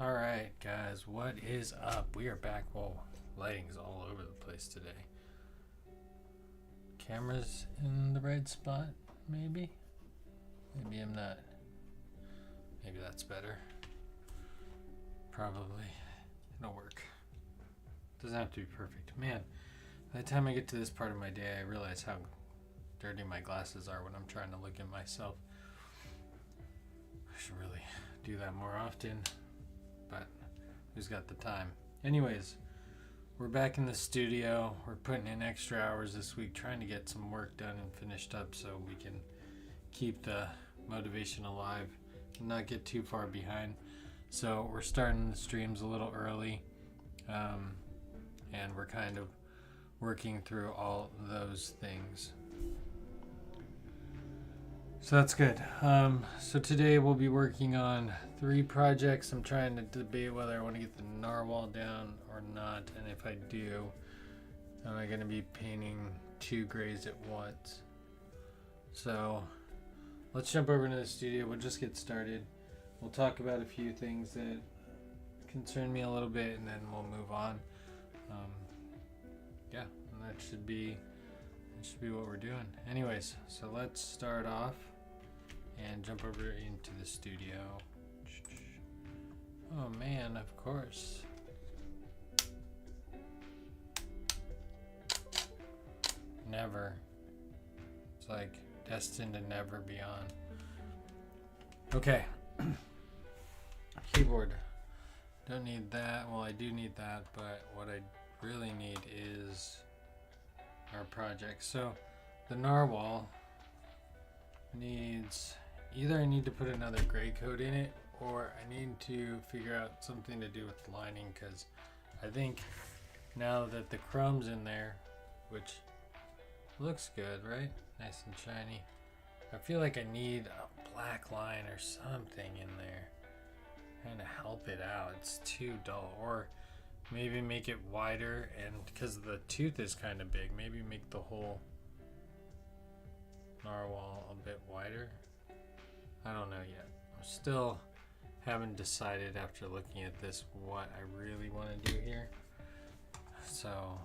Alright, guys, what is up? We are back. Well, lighting's all over the place today. Camera's in the right spot, maybe? Maybe I'm not. Maybe that's better. Probably. It'll work. Doesn't have to be perfect. Man, by the time I get to this part of my day, I realize how dirty my glasses are when I'm trying to look at myself. I should really do that more often. But who's got the time? Anyways, we're back in the studio. We're putting in extra hours this week trying to get some work done and finished up so we can keep the motivation alive and not get too far behind. So we're starting the streams a little early, and we're kind of working through all those things. So that's good. So today we'll be working on 3 projects. I'm trying to debate whether I want to get the narwhal down or not, and if I do, am I going to be painting 2 grays at once? So let's jump over into the studio. We'll just get started. We'll talk about a few things that concern me a little bit, and then we'll move on. Yeah, and that should be what we're doing. Anyways, so let's start off and jump over into the studio. Oh man, of course. Never. It's like destined to never be on. Okay. Keyboard. Don't need that. Well, I do need that, but what I really need is our project. So the narwhal needs, either I need to put another gray coat in it, or I need to figure out something to do with the lining, because I think now that the chrome's in there, which looks good, right? Nice and shiny. I feel like I need a black line or something in there, kind of help it out. It's too dull. Or maybe make it wider, and because the tooth is kind of big, maybe make the whole narwhal a bit wider. I don't know yet. I still haven't decided after looking at this what I really want to do here. So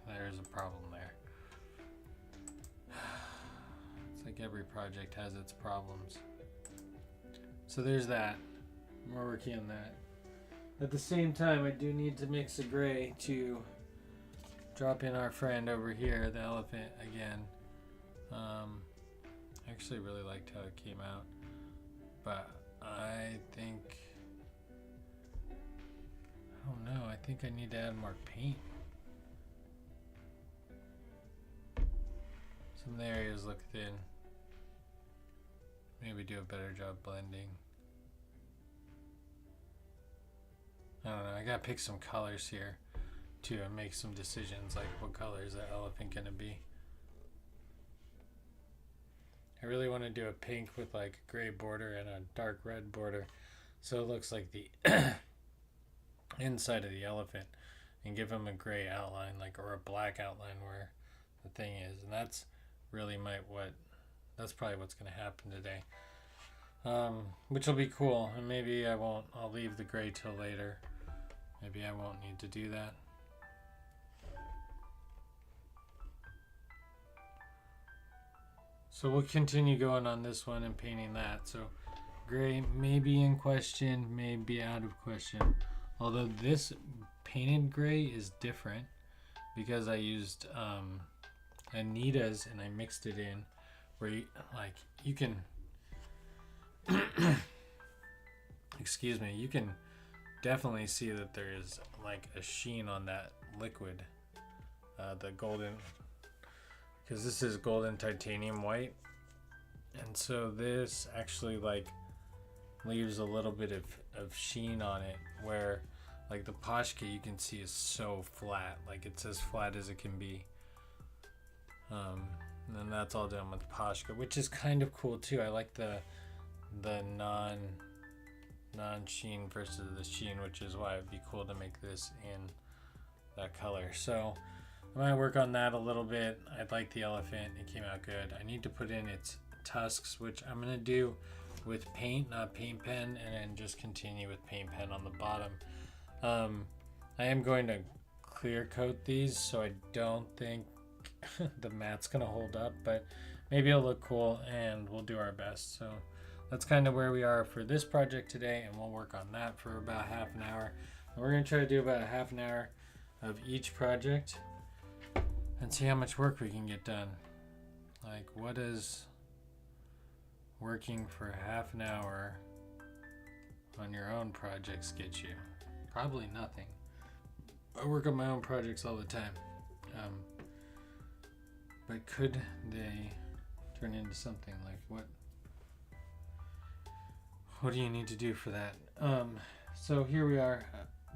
there's a problem there. It's like every project has its problems. So there's that. We're working on that. At the same time, I do need to mix a gray to drop in our friend over here, the elephant, again. I actually really liked how it came out, but I don't know, I think I need to add more paint. Some of the areas look thin. Maybe do a better job blending. I don't know, I gotta pick some colors here too and make some decisions, like what color is that elephant gonna be. I really want to do a pink with like a gray border and a dark red border, so it looks like the inside of the elephant, and give him a gray outline, like, or a black outline where the thing is. And that's really that's probably what's going to happen today, which will be cool. And maybe I'll leave the gray till later. Maybe I won't need to do that. So we'll continue going on this one and painting that. So gray may be in question, may be out of question. Although this painted gray is different because I used Anita's and I mixed it in, where you can excuse me, you can definitely see that there is like a sheen on that liquid, the golden, because this is golden titanium white, and so this actually like leaves a little bit of sheen on it, where like the Poshka you can see is so flat, like it's as flat as it can be. And then that's all done with Poshka, which is kind of cool too. I like the non sheen versus the sheen, which is why it'd be cool to make this in that color. So I'm gonna work on that a little bit. I like the elephant, it came out good. I need to put in its tusks, which I'm gonna do with paint, not paint pen, and then just continue with paint pen on the bottom. I am going to clear coat these, so I don't think the mat's gonna hold up, but maybe it'll look cool, and we'll do our best. So that's kind of where we are for this project today, and we'll work on that for about half an hour. And we're gonna try to do about a half an hour of each project and see how much work we can get done. Like, what is working for half an hour on your own projects get you? Probably nothing. I work on my own projects all the time. But could they turn into something? Like, what do you need to do for that? So here we are.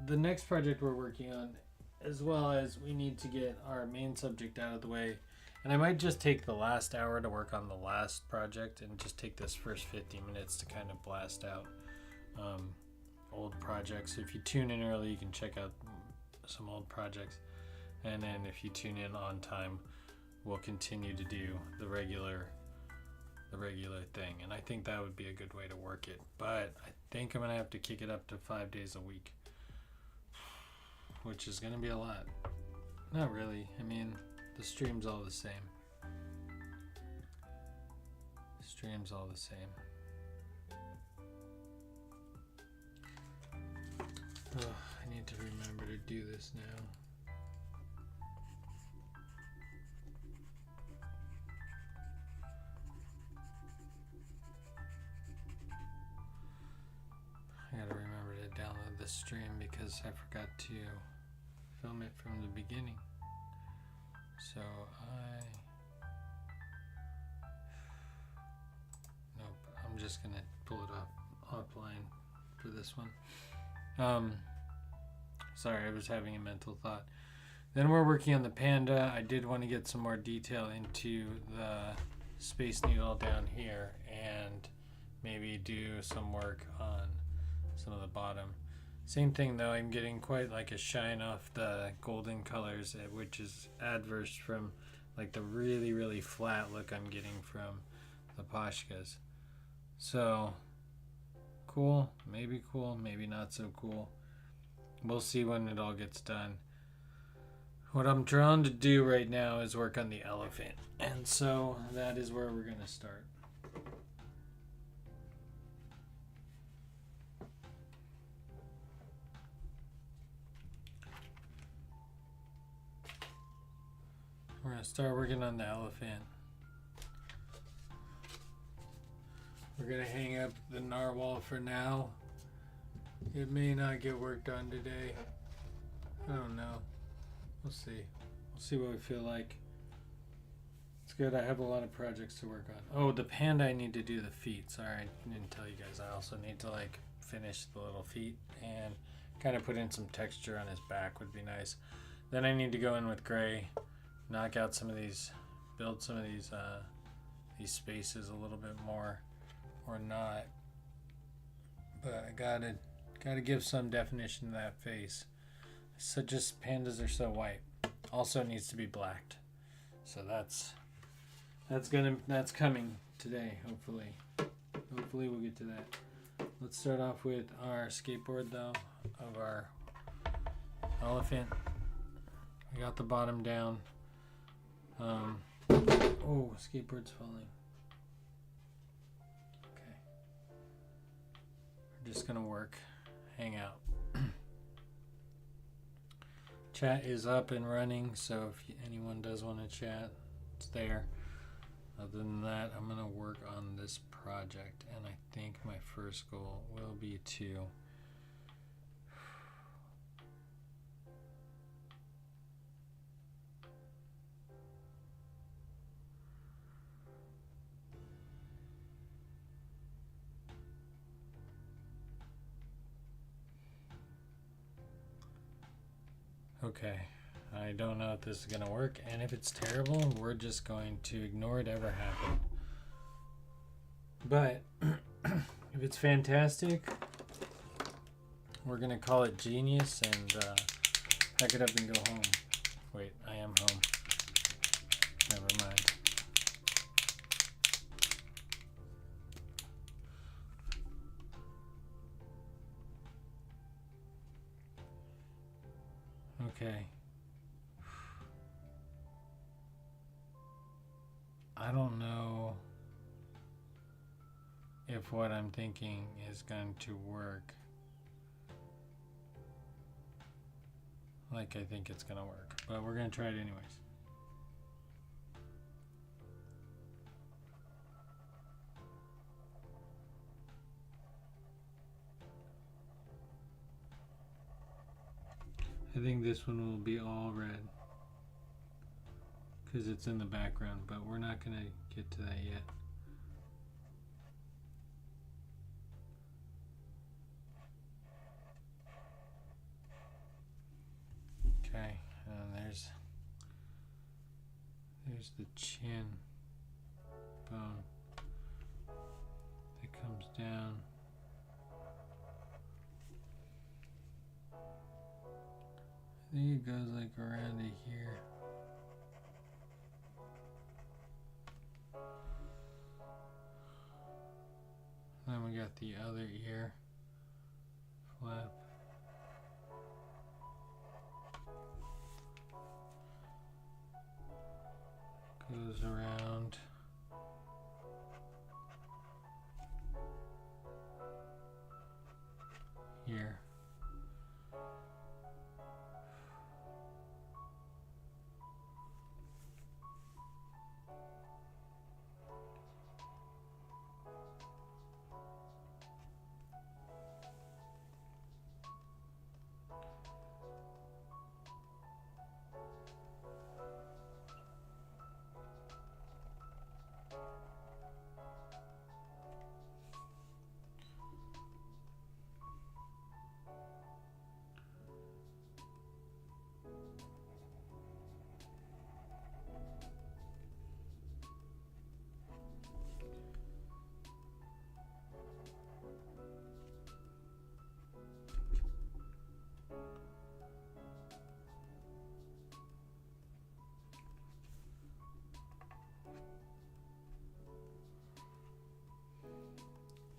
The next project we're working on, as well as we need to get our main subject out of the way. And I might just take the last hour to work on the last project and just take this first 50 minutes to kind of blast out old projects. If you tune in early, you can check out some old projects. And then if you tune in on time, we'll continue to do the regular thing. And I think that would be a good way to work it. But I think I'm going to have to kick it up to 5 days a week, which is going to be a lot. Not really. I mean, the stream's all the same. Stream's all the same. Oh, I need to remember to do this now. I gotta remember to download the stream because I forgot to film it from the beginning. So nope, I'm just gonna pull it up offline for this one. Sorry, I was having a mental thought. Then we're working on the Panda. I did want to get some more detail into the Space Needle down here and maybe do some work on some of the bottom. Same thing though, I'm getting quite like a shine off the golden colors, which is adverse from like the really flat look I'm getting from the Poshkas. So cool, maybe not so cool. We'll see when it all gets done. What I'm trying to do right now is work on the elephant, and so that is where we're gonna start. We're gonna start working on the elephant. We're gonna hang up the narwhal for now. It may not get work done today. I don't know. We'll see. We'll see what we feel like. It's good. I have a lot of projects to work on. Oh, the panda, I need to do the feet. Sorry, I didn't tell you guys. I also need to like finish the little feet and kind of put in some texture on his back would be nice. Then I need to go in with gray, knock out some of these, build some of these spaces a little bit more, or not. But I gotta give some definition to that face. So just pandas are so white. Also it needs to be blacked. So that's coming today, hopefully. Hopefully we'll get to that. Let's start off with our skateboard though, of our elephant. We got the bottom down. Oh, skateboard's falling. Okay. We're just gonna work, hang out. Chat is up and running, so if anyone does want to chat, it's there. Other than that, I'm going to work on this project, and I think my first goal will be to okay, I don't know if this is going to work, and if it's terrible, we're just going to ignore it ever happened. But if it's fantastic, we're going to call it genius and pack it up and go home. Wait, I am home. Never mind. I don't know if what I'm thinking is going to work like I think it's going to work, but we're going to try it anyways. I think this one will be all red because it's in the background, but we're not going to get to that yet. Okay, and there's the chin bone that comes down. I think it goes like around to here. Then we got the other ear flap. Goes around. Here.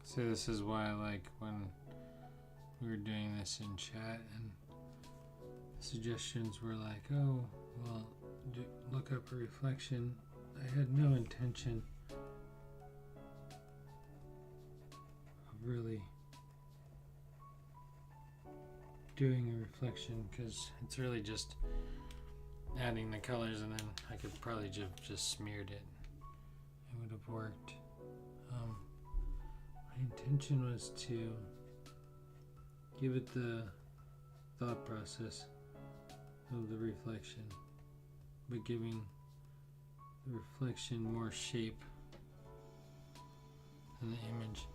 So this is why I like when we were doing this in chat and suggestions were like, oh, well, look up a reflection. I had no intention of really doing a reflection because it's really just adding the colors, and then I could probably just smeared it. It would have worked. My intention was to give it the thought process of the reflection, but giving the reflection more shape than the image.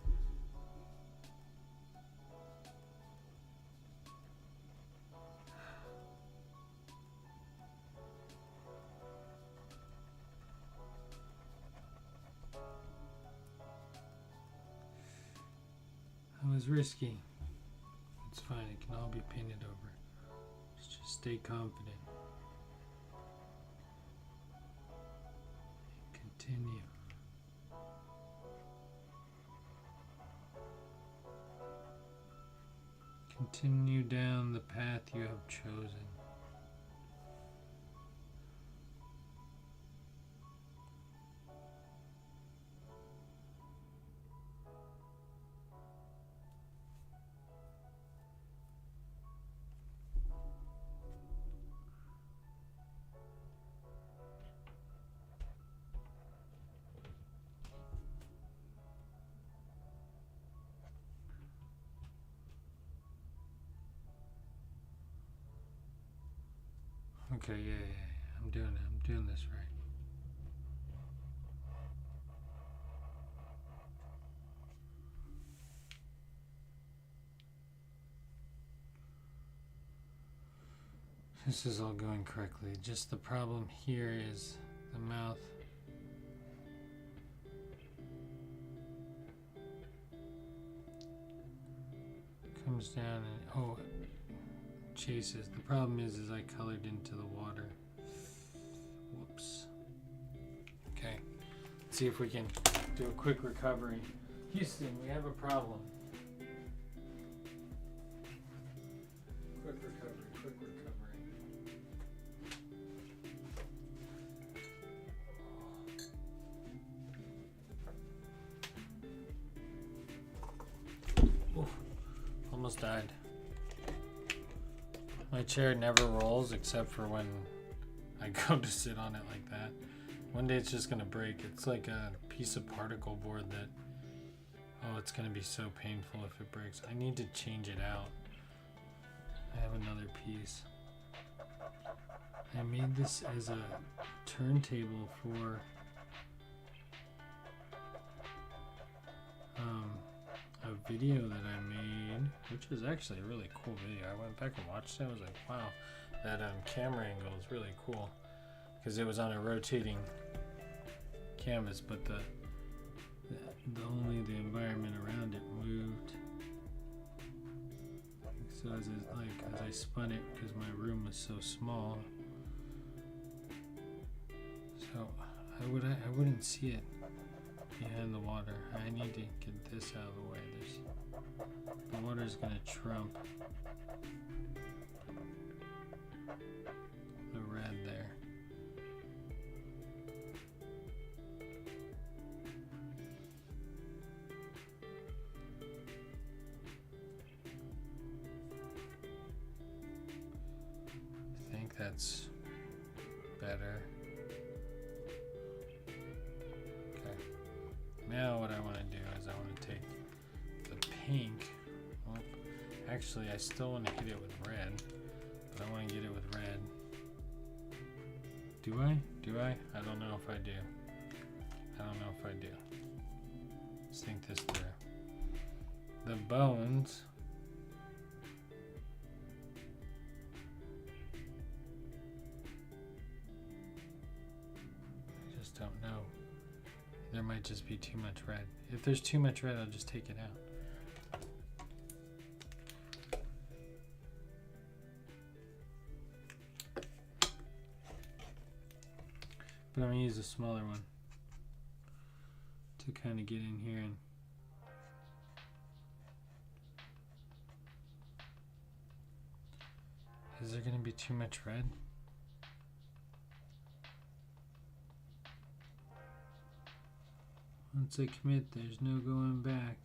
It was risky. It's fine, it can all be painted over. Just stay confident. Continue. Continue down the path you have chosen. Okay, yeah, I'm doing it. I'm doing this right. This is all going correctly. Just the problem here is the mouth. Comes down and chases. The problem is I colored into the water. Whoops. Okay. Let's see if we can do a quick recovery. Houston, we have a problem. Quick recovery, quick recovery. almost died. My chair never rolls except for when I go to sit on it like that. One day it's just gonna break. It's like a piece of particle board that, oh, it's gonna be so painful if it breaks. I need to change it out. I have another piece. I made this as a turntable for a video that I made, which was actually a really cool video. I went back and watched it. I was like, wow, that camera angle is really cool because it was on a rotating canvas, but the only the environment around it moved. So as I spun it, because my room was so small, so I wouldn't see it behind the water. I need to get this out of the way. The water's gonna trump the red there. I think that's better. Okay. Now what I want to do is I want to take the pink. Well, actually, I still want to hit it with red, but I want to get it with red. Do I? Do I? I don't know if I do. I don't know if I do. Let's think this through. The bones. I just don't know. There might just be too much red. If there's too much red, I'll just take it out. But I'm going to use a smaller one to kind of get in here and is there going to be too much red? Once I commit, there's no going back.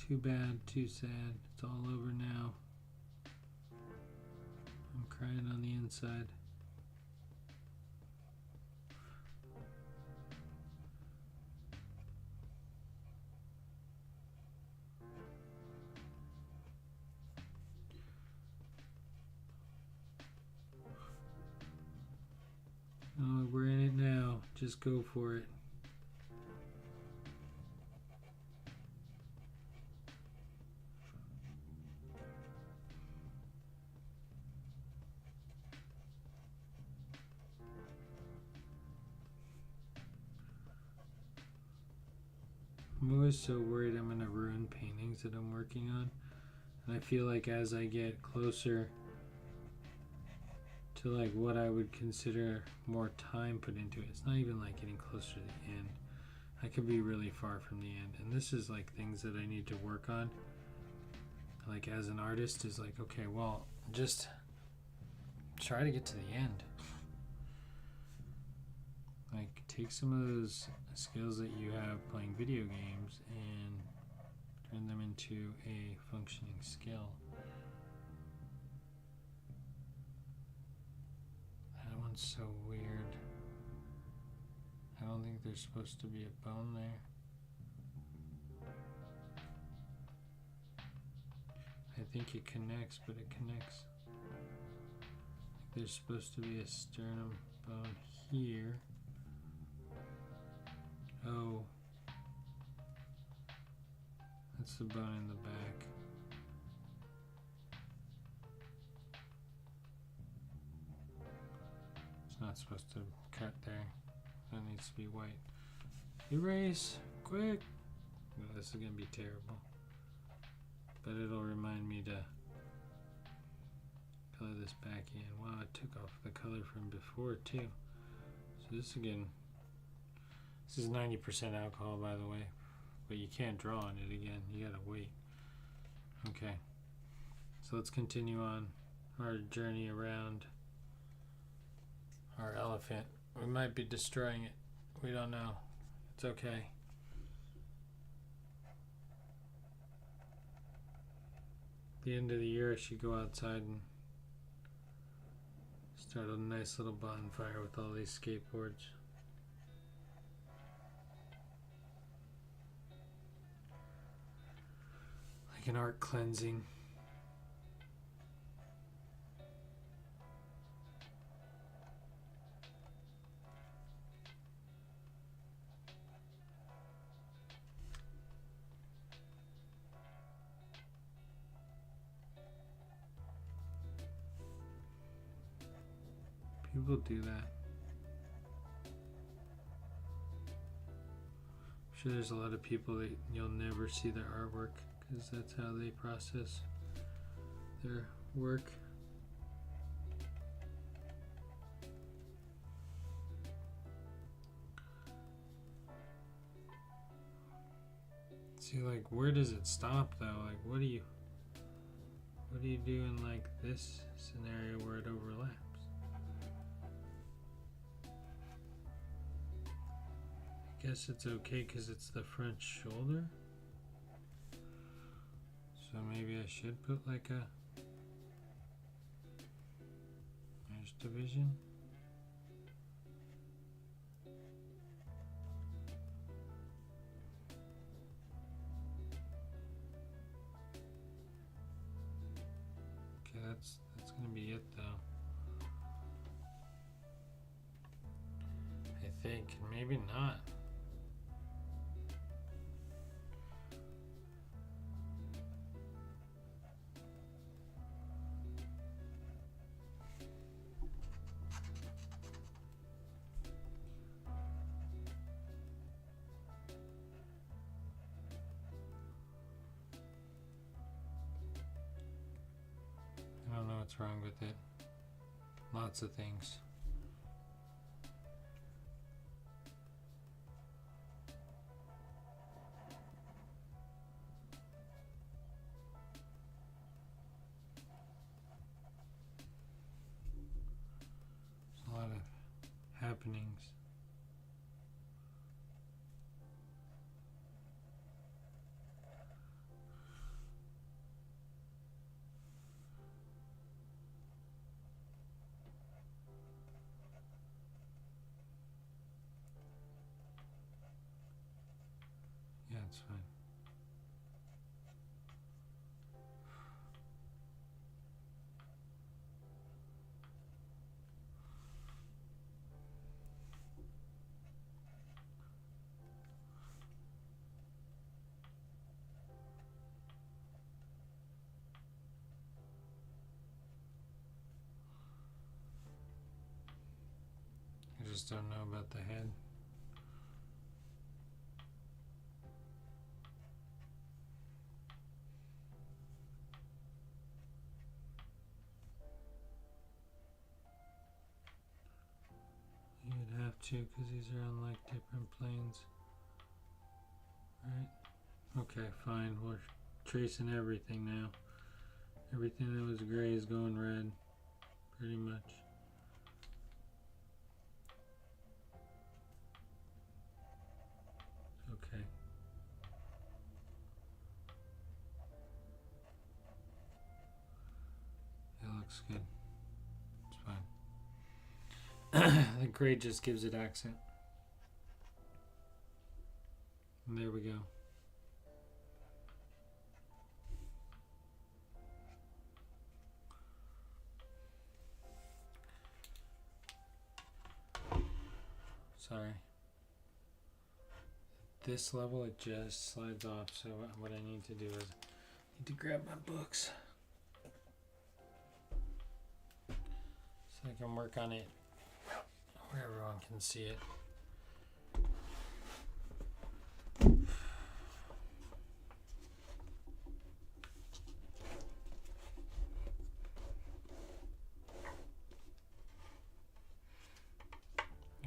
Too bad, too sad. It's all over now. I'm crying on the inside. Oh, we're in it now. Just go for it. I'm always so worried I'm going to ruin paintings that I'm working on. And I feel like as I get closer to like what I would consider more time put into it, it's not even like getting closer to the end. I could be really far from the end. And this is like things that I need to work on. Like as an artist is like, okay, well, just try to get to the end. Like take some of those skills that you have playing video games and turn them into a functioning skill. That one's so weird. I don't think there's supposed to be a bone there. I think it connects, but it connects. There's supposed to be a sternum bone here. Oh, that's the bone in the back. It's not supposed to cut there. That needs to be white. Erase, quick. Oh, this is gonna be terrible. But it'll remind me to color this back in. Wow, I took off the color from before too. So this again. This is 90% alcohol, by the way, but you can't draw on it again. You gotta wait. Okay, so let's continue on our journey around our elephant. We might be destroying it. We don't know. It's okay. At the end of the year, I should go outside and start a nice little bonfire with all these skateboards. Like an art cleansing. People do that. I'm sure there's a lot of people that you'll never see their artwork because that's how they process their work. See, like, where does it stop though? Like, what do you do in like this scenario where it overlaps? I guess it's okay because it's the front shoulder. So maybe I should put like a there's division. Okay, that's gonna be it though. I think maybe not. I don't know what's wrong with it. Lots of things. There's a lot of happenings. Yeah, it's fine. I just don't know about the head. You'd have to because these are on like different planes. Right? Okay, fine. We're tracing everything now. Everything that was gray is going red. Pretty much. Okay. That looks good. It's fine. The gray just gives it accent. And there we go. Sorry. This level it just slides off, so what I need to do is I need to grab my books so I can work on it where everyone can see it.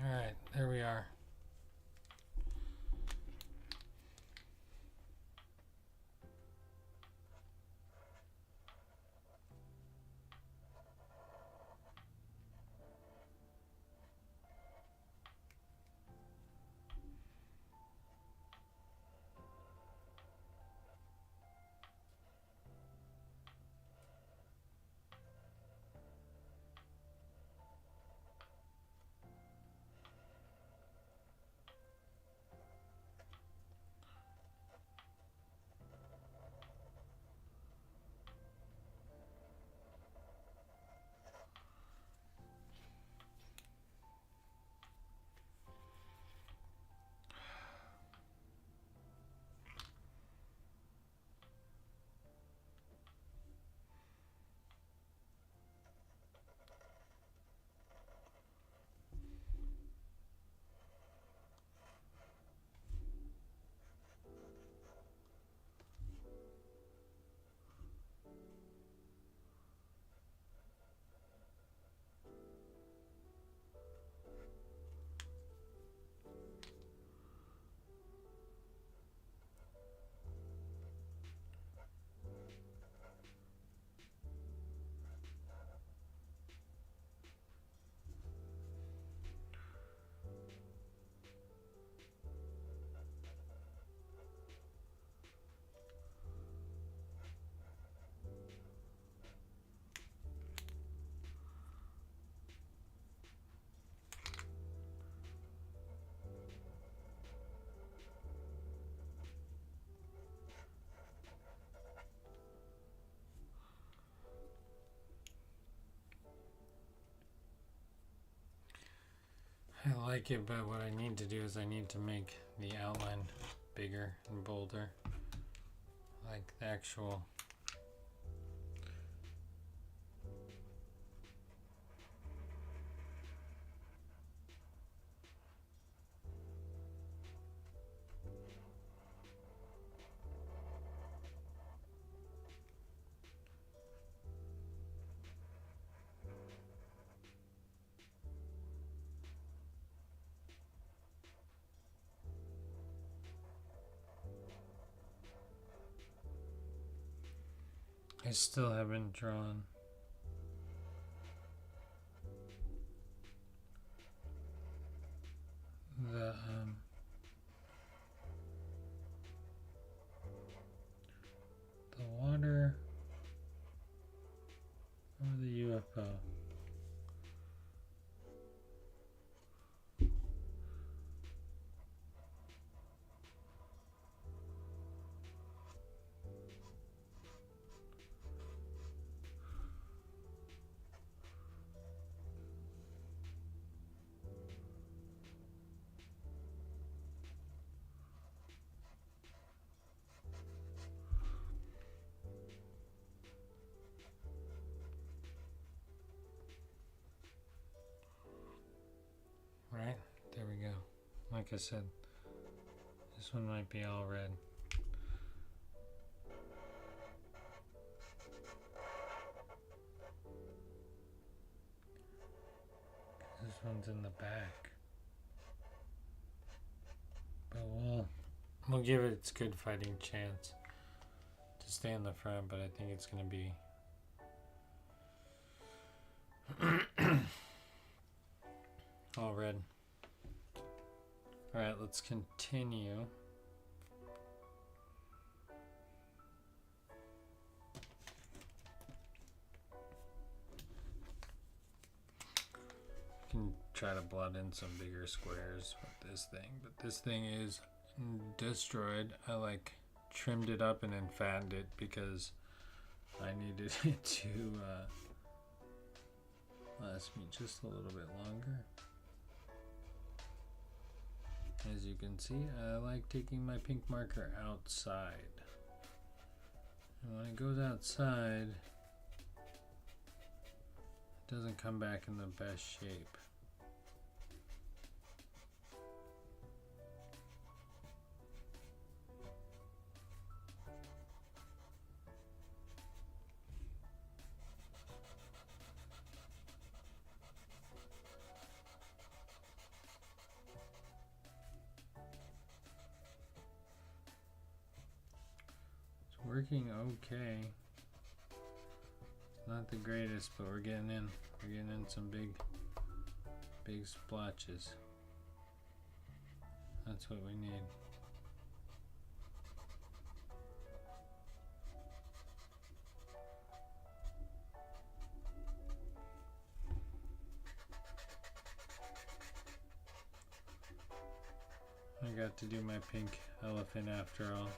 Alright, there we are. like it, but what I need to do is I need to make the outline bigger and bolder. Like the actual I still haven't drawn the water or the UFO. Right, there we go. Like I said, this one might be all red. This one's in the back. But we'll give it its good fighting chance to stay in the front, but I think it's going to be all red. Alright, let's continue. You can try to blot in some bigger squares with this thing, but this thing is destroyed. I like trimmed it up and then fattened it because I needed it to last me just a little bit longer. As you can see, I like taking my pink marker outside. And when it goes outside, it doesn't come back in the best shape. Working okay. Not the greatest, but we're getting in. We're getting in some big splotches. That's what we need. I got to do my pink elephant after all.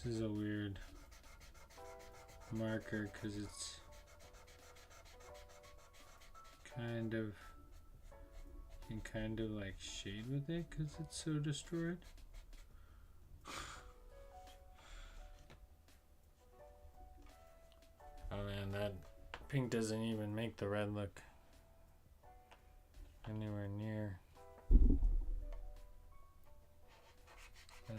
This is a weird marker because it's kind of, you can kind of like shade with it because it's so destroyed. Oh man, that pink doesn't even make the red look anywhere near that.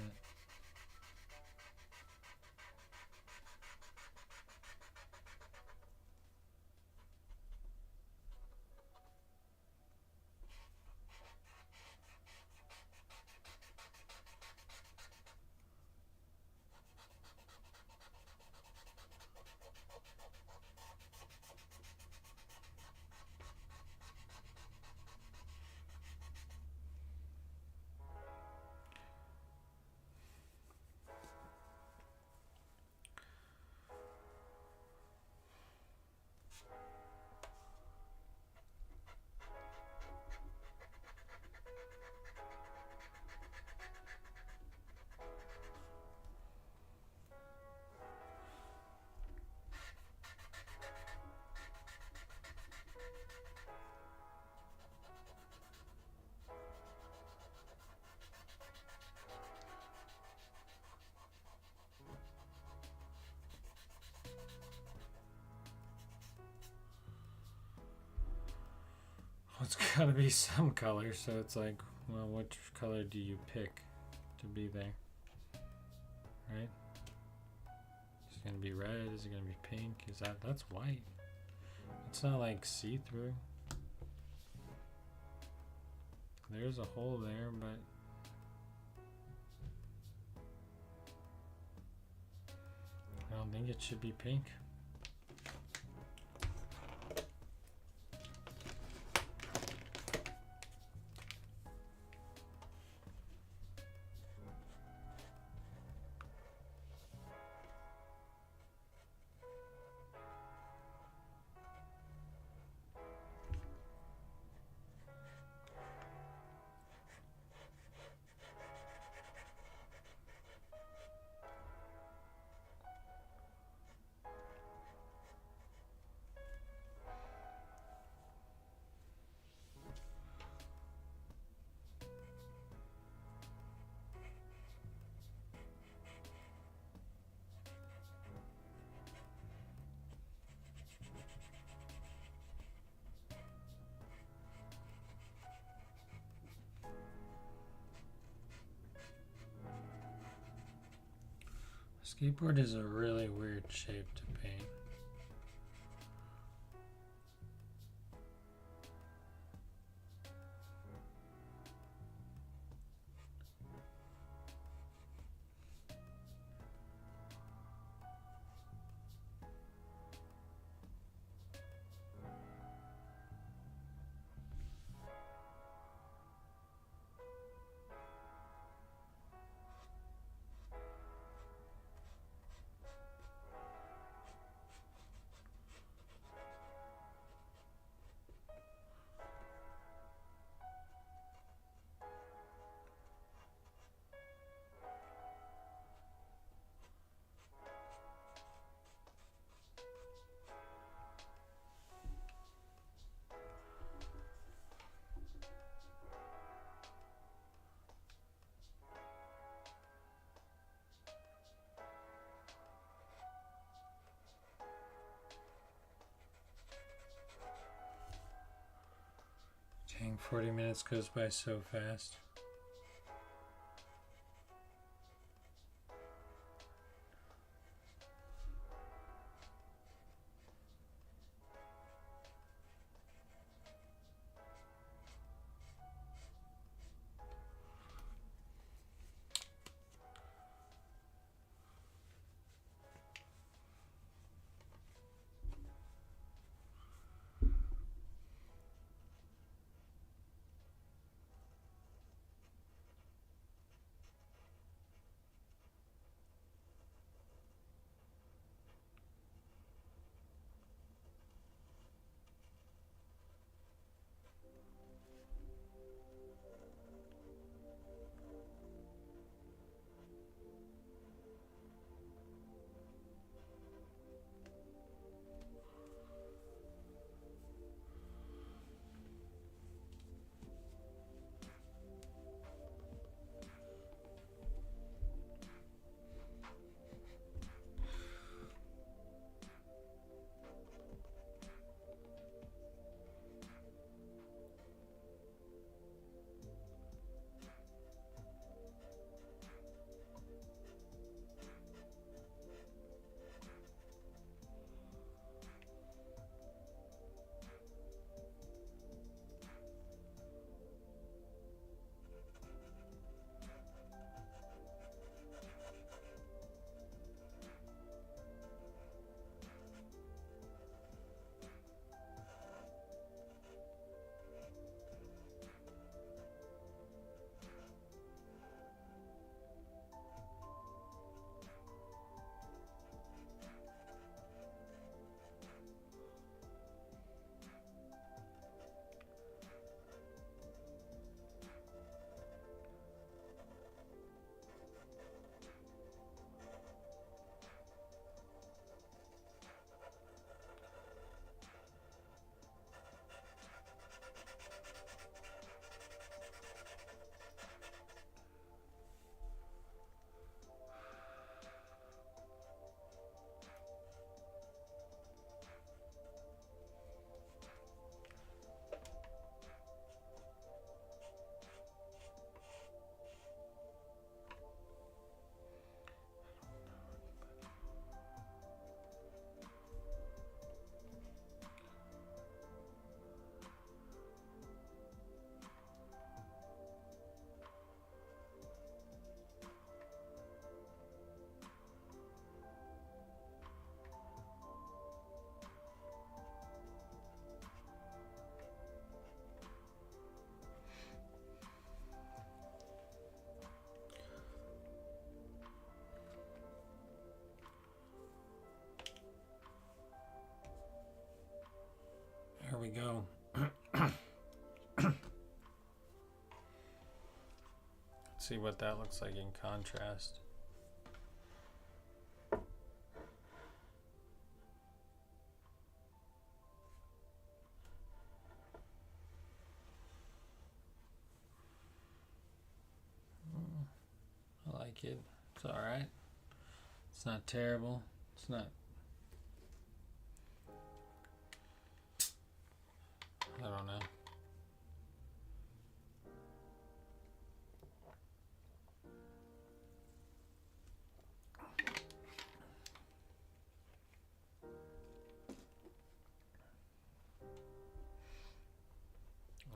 it's gotta be some color, so it's like, well, which color do you pick to be there? Right? Is it gonna be red? Is it gonna be pink? That's white. It's not like see-through. There's a hole there, but I don't think it should be pink. Skateboard is a really weird shape to paint. Dang, 40 minutes goes by so fast. There we go. See what that looks like in contrast. I like it. It's alright. It's not terrible. It's not. I don't know.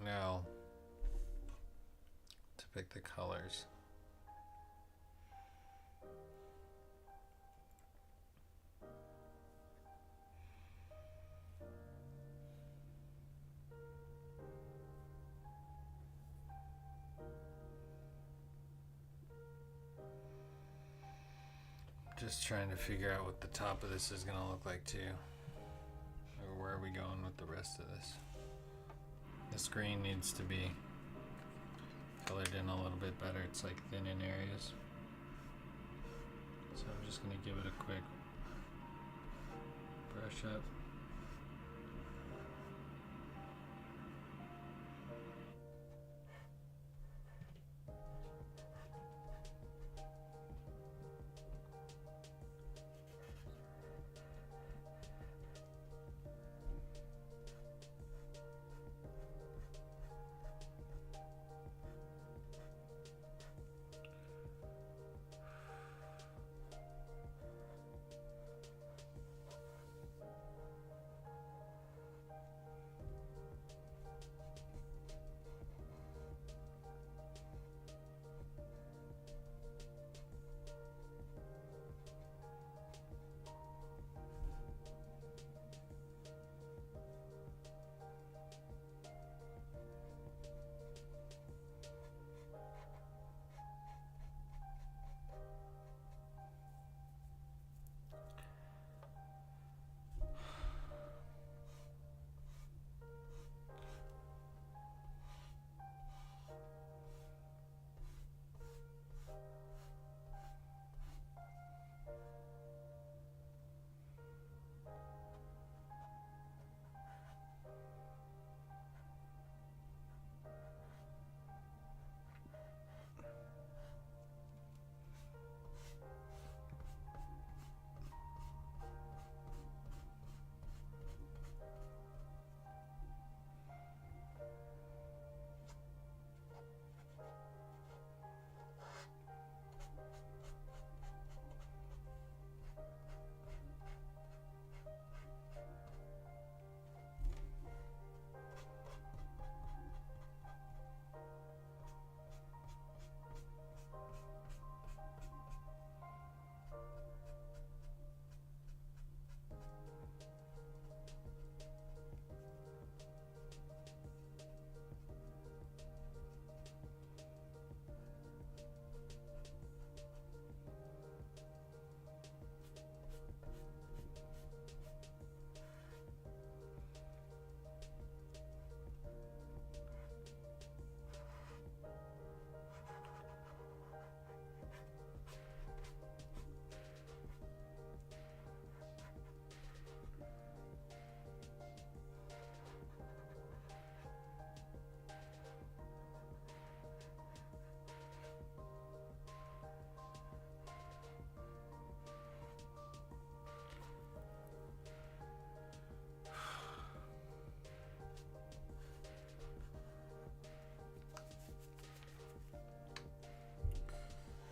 Now, to pick the colors. Just trying to figure out what the top of this is going to look like too. Or where are we going with the rest of this? The screen needs to be colored in a little bit better. It's like thin in areas. So I'm just going to give it a quick brush up.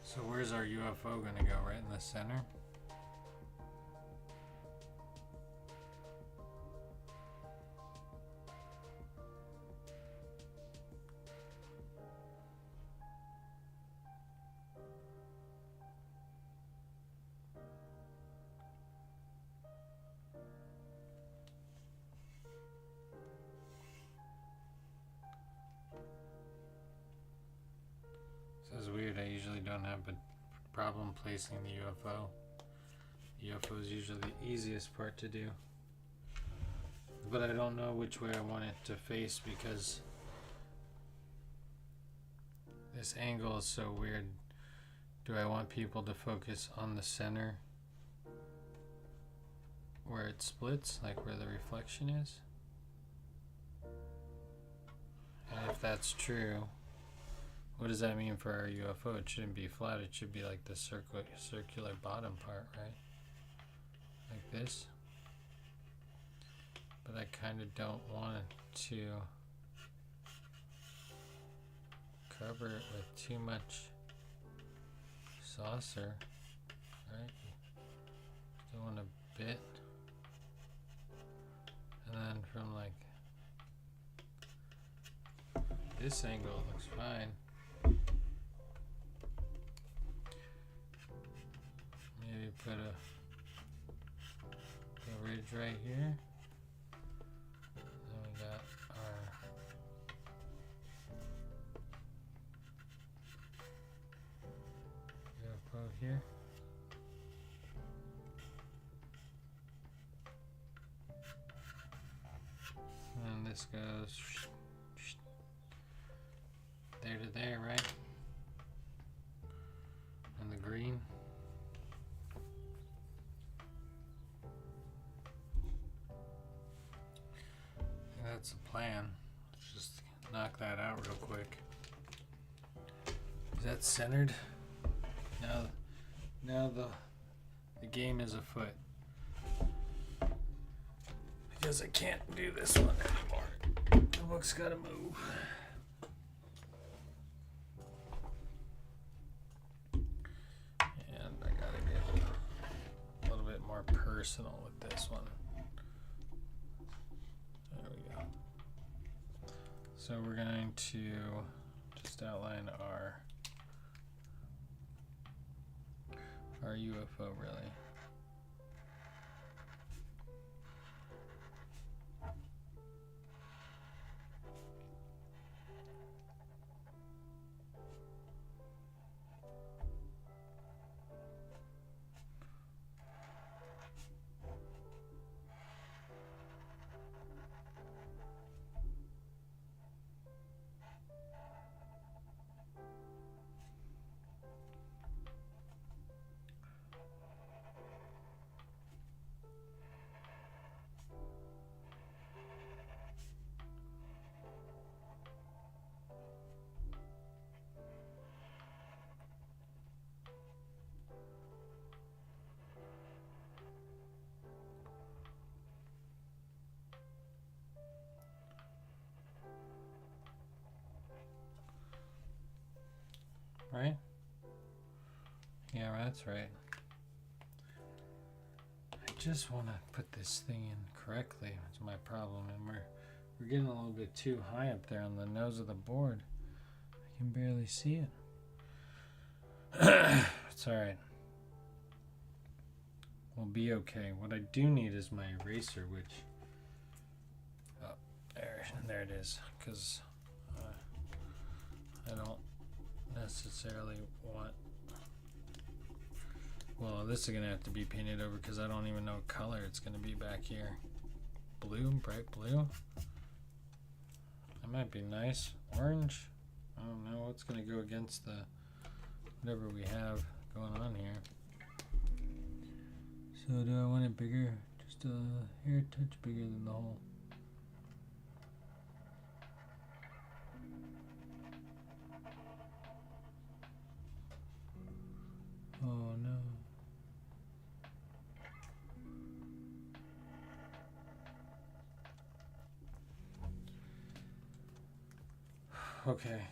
So where's our UFO gonna go? Right in the center? This is weird. I usually don't have a problem placing the UFO. The UFO is usually the easiest part to do. but I don't know which way I want it to face because this angle is so weird. Do I want people to focus on the center where it splits, like where the reflection is? And if that's true, what does that mean for our UFO? It shouldn't be flat, it should be like the circular bottom part, right? Like this. But I kind of don't want to cover it with too much saucer, right? Still want a bit. And then from like this angle it looks fine. Maybe put a ridge right here. Then we got our UFO here. And this goes there to there, right? And the green. That's the plan. Let's just knock that out real quick. Is that centered? Now the game is afoot. Because I can't do this one anymore. The book's gotta move. And I gotta get a little bit more personal with this one. There we go. So we're going to just outline our UFO really. Right? Yeah, that's right. I just want to put this thing in correctly. That's my problem, and we're getting a little bit too high up there on the nose of the board. I can barely see it. It's all right. We'll be okay. What I do need is my eraser, which there it is, because I don't necessarily want, well, this is gonna have to be painted over because I don't even know what color it's gonna be back here. Blue, bright blue. That might be nice. Orange. I don't know what's gonna go against the whatever we have going on here. So do I want it bigger? Just a hair touch bigger than the hole. Oh no. Okay.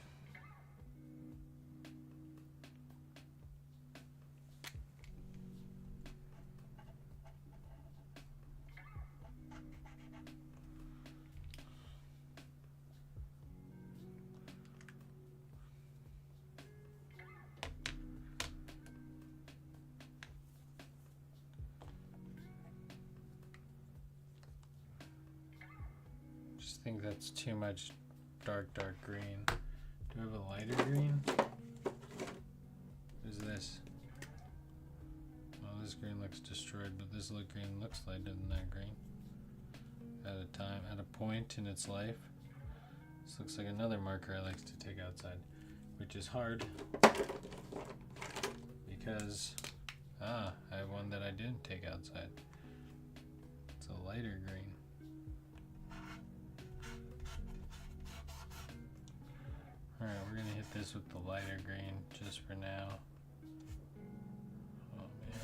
I think that's too much dark green. Do I have a lighter green? What is this? Oh, this green looks destroyed, but this green looks lighter than that green. at a time, at a point in its life. This looks like another marker I like to take outside, which is hard because I have one that I didn't take outside. It's a lighter green. Alright, we're gonna hit this with the lighter green just for now. Oh man.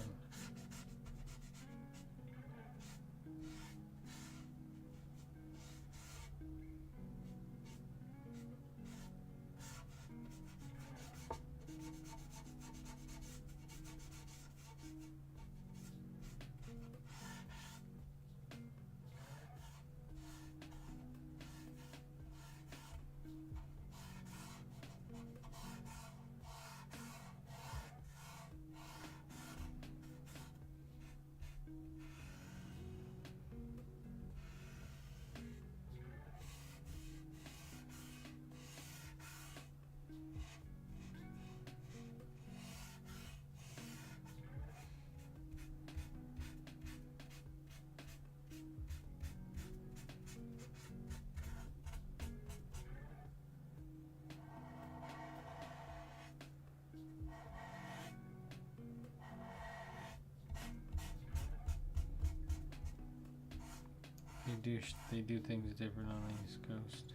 They do things different on the East Coast.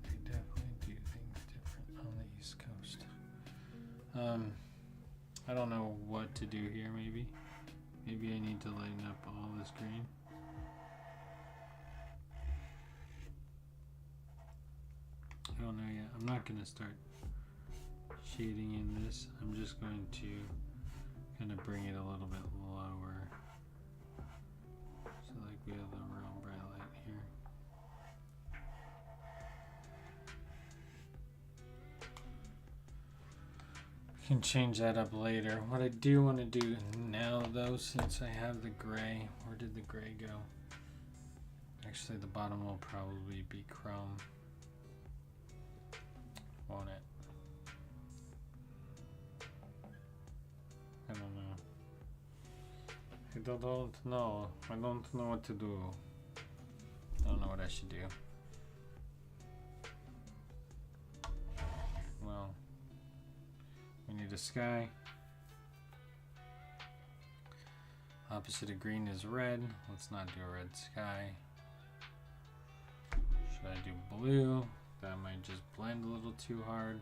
They definitely do things different on the East Coast. I don't know what to do here. Maybe I need to lighten up all this green. I don't know yet. I'm not gonna start shading in this. I'm just going to kind of bring it a little bit lower, so like we have the real bright light here. We can change that up later. What I do want to do now though, since I have the gray, where did the gray go? Actually the bottom will probably be chrome, won't it? I don't know. I don't know what to do. I don't know what I should do. Well, we need a sky. Opposite of green is red. Let's not do a red sky. Should I do blue? That might just blend a little too hard.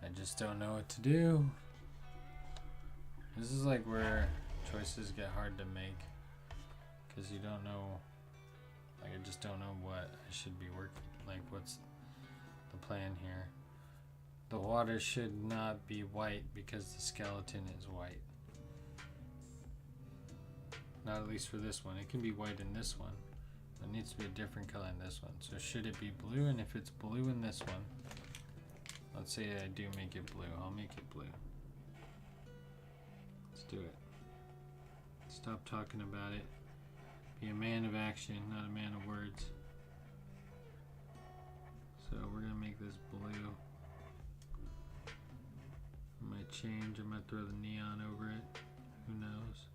I just don't know what to do. This is like where choices get hard to make, because you don't know, like I just don't know what I should be working, like what's the plan here. The water should not be white because the skeleton is white. Not at least for this one. It can be white in this one. It needs to be a different color in this one. So should it be blue? And if it's blue in this one, let's say I do make it blue, I'll make it blue. Let's do it. Stop talking about it. Be a man of action, not a man of words. So we're gonna make this blue. I might change, I might throw the neon over it. Who knows?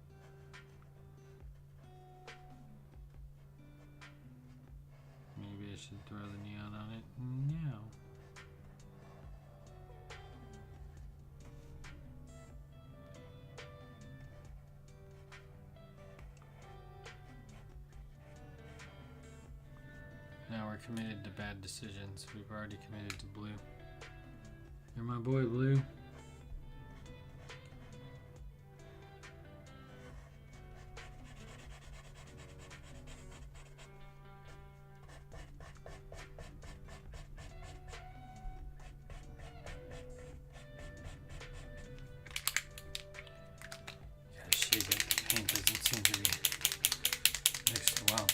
Maybe I should throw the neon on it now. Now we're committed to bad decisions. We've already committed to blue. You're my boy, Blue. Gotta shade it. The paint doesn't seem to be mixed well.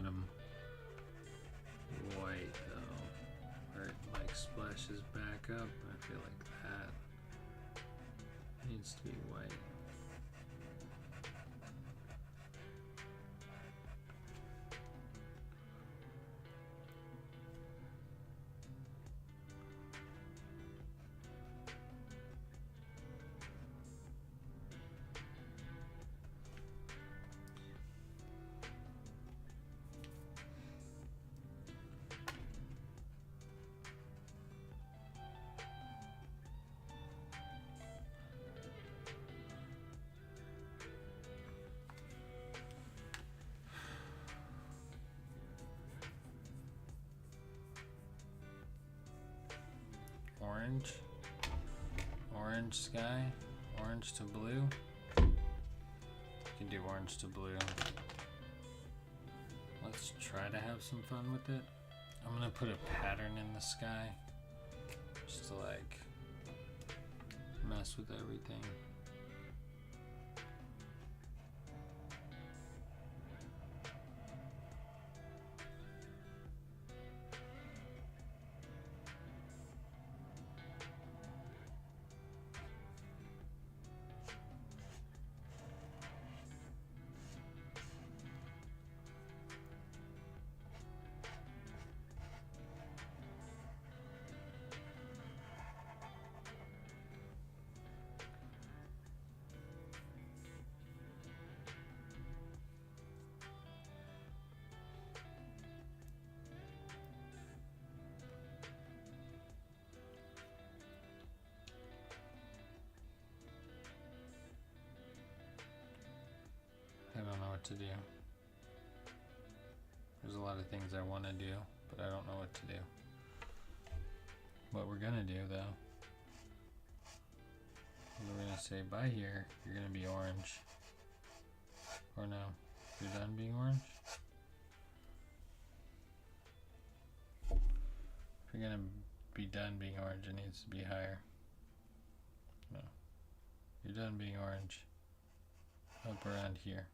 bottom white though, where it like splashes back up. I feel like that needs to be white. Orange, orange sky, orange to blue. You can do orange to blue. Let's try to have some fun with it. I'm gonna put a pattern in the sky just to like mess with everything. I don't know what to do. There's a lot of things I want to do, but I don't know what to do. What we're gonna do though, we're gonna say by here, you're gonna be orange. Or no, you're done being orange? If you're gonna be done being orange, it needs to be higher. No. You're done being orange. Up around here.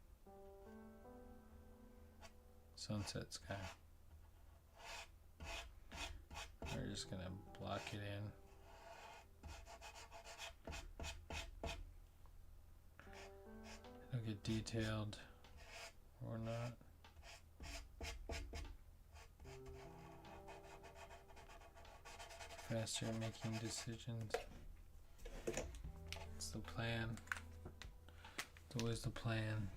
Sunset sky. We're just gonna block it in. It'll get detailed or not. Faster at making decisions. It's the plan. It's always the plan.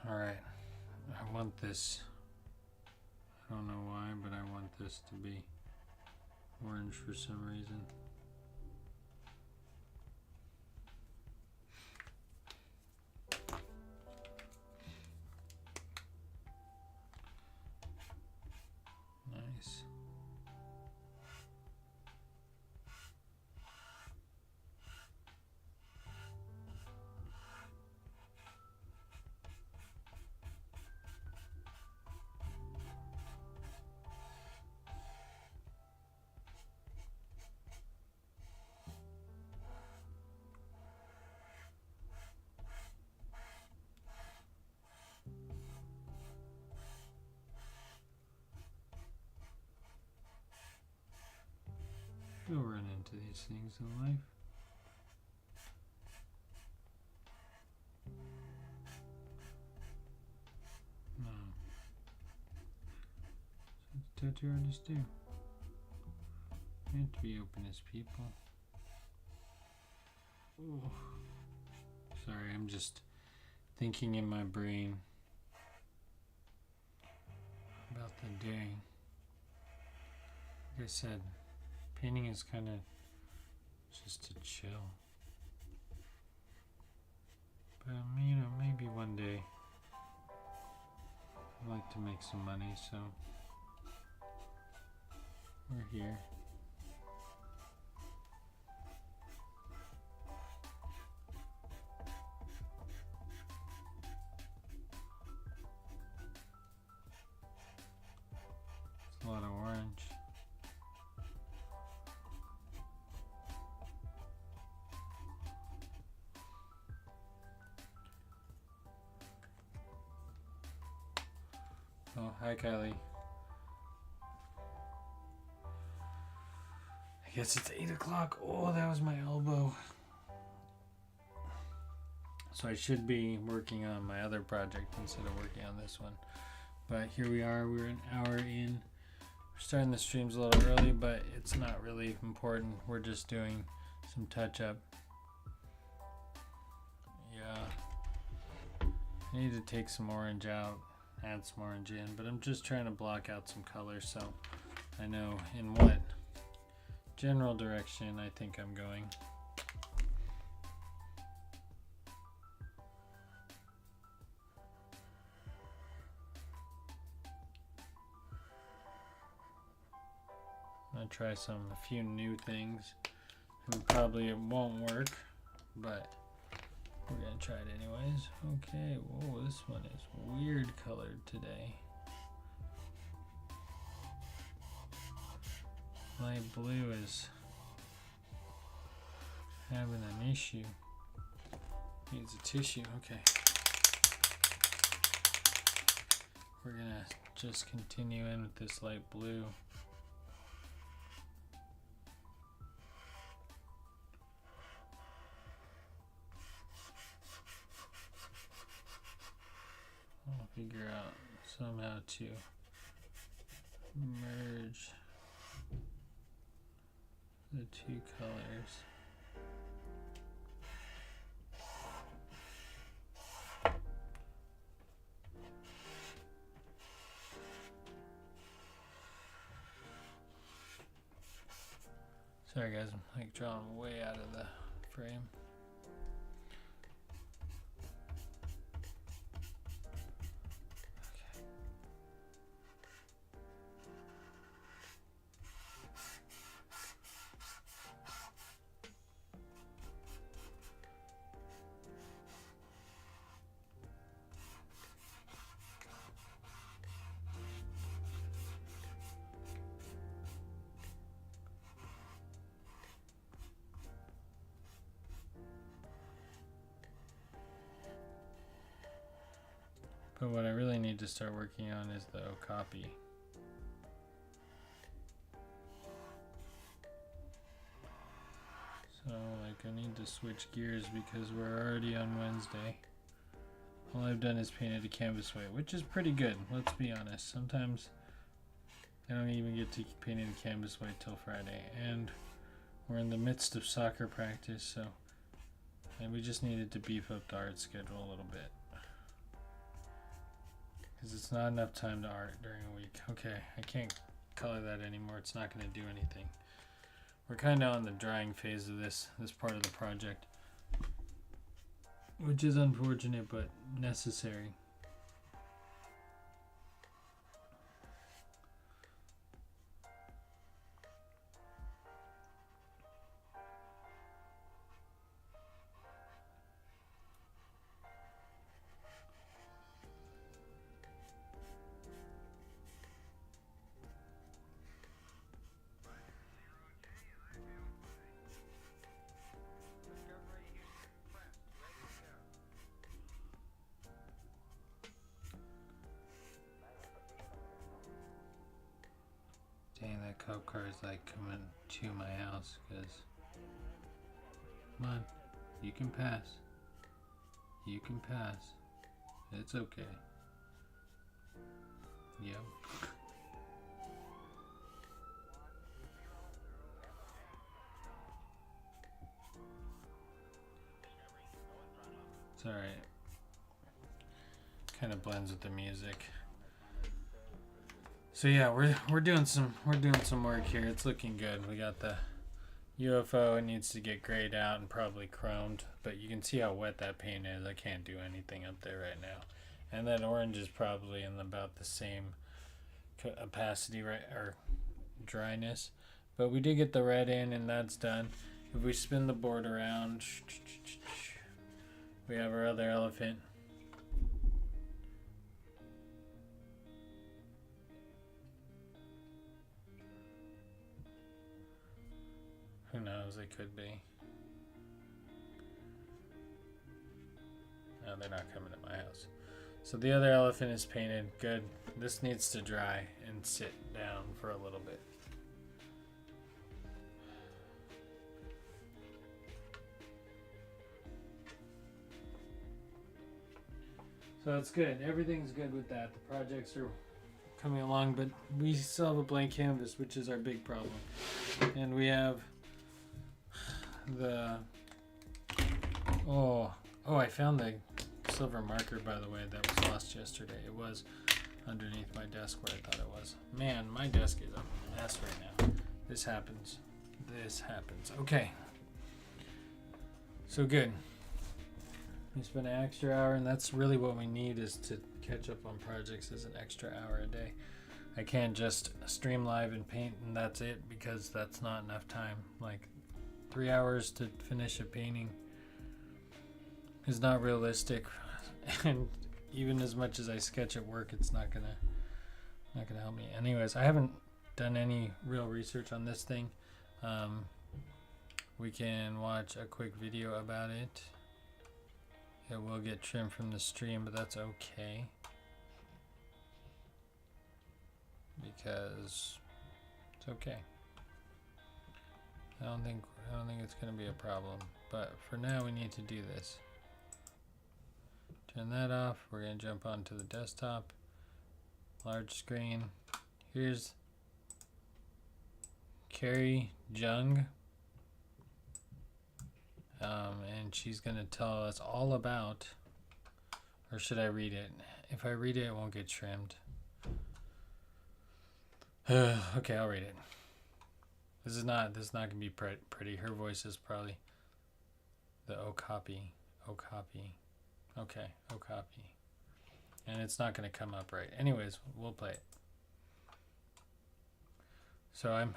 Alright, I want this, I don't know why, but I want this to be orange for some reason. Nice. You'll run into these things in life. No. So tattoo artists do. You have to be open as people. Ooh. Sorry, I'm just thinking in my brain about the day. Like I said, painting is kind of just to chill. But you know, maybe one day I'd like to make some money, so we're here. It's a lot of orange. Oh, hi Kylie. I guess it's 8 o'clock. Oh, that was my elbow. So I should be working on my other project instead of working on this one. But here we are. We're an hour in. We're starting the streams a little early, but it's not really important. We're just doing some touch up. Yeah. I need to take some orange out, add some orange in, but I'm just trying to block out some colors so I know in what general direction I think I'm going. I'm gonna try a few new things. And probably it won't work, but we're gonna try it anyways. Okay, whoa, this one is weird colored today. Light blue is having an issue. Needs a tissue, okay. We're gonna just continue in with this light blue. I'll figure out somehow to merge the two colors. Sorry guys, I'm like drawing way out of the frame. But what I really need to start working on is the Okapi. So like I need to switch gears because we're already on Wednesday. All I've done is painted a canvas white, which is pretty good, let's be honest. Sometimes I don't even get to paint a canvas white till Friday, and we're in the midst of soccer practice, so and we just needed to beef up the art schedule a little bit. Because it's not enough time to art during a week. Okay, I can't color that anymore. It's not going to do anything. We're kind of on the drying phase of this part of the project, which is unfortunate but necessary. Dang, that cop car is like coming to my house, because come on, you can pass. You can pass. It's okay. Yep. It's alright. Kind of blends with the music. So yeah, we're doing some work here. It's looking good. We got the UFO needs to get grayed out and probably chromed, but you can see how wet that paint is. I can't do anything up there right now. And that orange is probably in about the same opacity, right, or dryness. But we did get the red in, and that's done. If we spin the board around, we have our other elephant. Who knows? They could be. No, they're not coming to my house. So the other elephant is painted. Good. This needs to dry and sit down for a little bit. So it's good. Everything's good with that. The projects are coming along, but we still have a blank canvas, which is our big problem. And we have the I found the silver marker, by the way, that was lost yesterday. It was underneath my desk where I thought it was. Man, my desk is a mess right now. This happens. Okay. So good. We spent an extra hour, and that's really what we need, is to catch up on projects, is an extra hour a day. I can't just stream live and paint and that's it, because that's not enough time. Like 3 hours to finish a painting is not realistic, and even as much as I sketch at work, it's not gonna help me. Anyways, I haven't done any real research on this thing. We can watch a quick video about it. It will get trimmed from the stream, but that's okay, because it's okay. I don't think it's going to be a problem, but for now we need to do this. Turn that off. We're going to jump onto the desktop, large screen. Here's Carrie Jung. And she's going to tell us all about, or should I read it? If I read it, it won't get trimmed. Okay, I'll read it. This is not going to be pretty. Her voice is probably the Okapi. Okay, Okapi. And it's not going to come up right. Anyways, we'll play it. So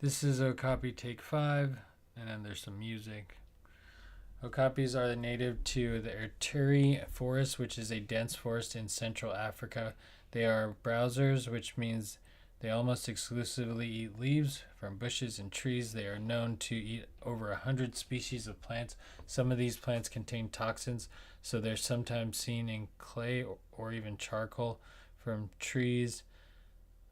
this is Okapi take 5. And then there's some music. Okapis are native to the Ituri forest, which is a dense forest in Central Africa. They are browsers, which means they almost exclusively eat leaves from bushes and trees. They are known to eat over 100 species of plants. Some of these plants contain toxins, so they're sometimes seen in clay or even charcoal from trees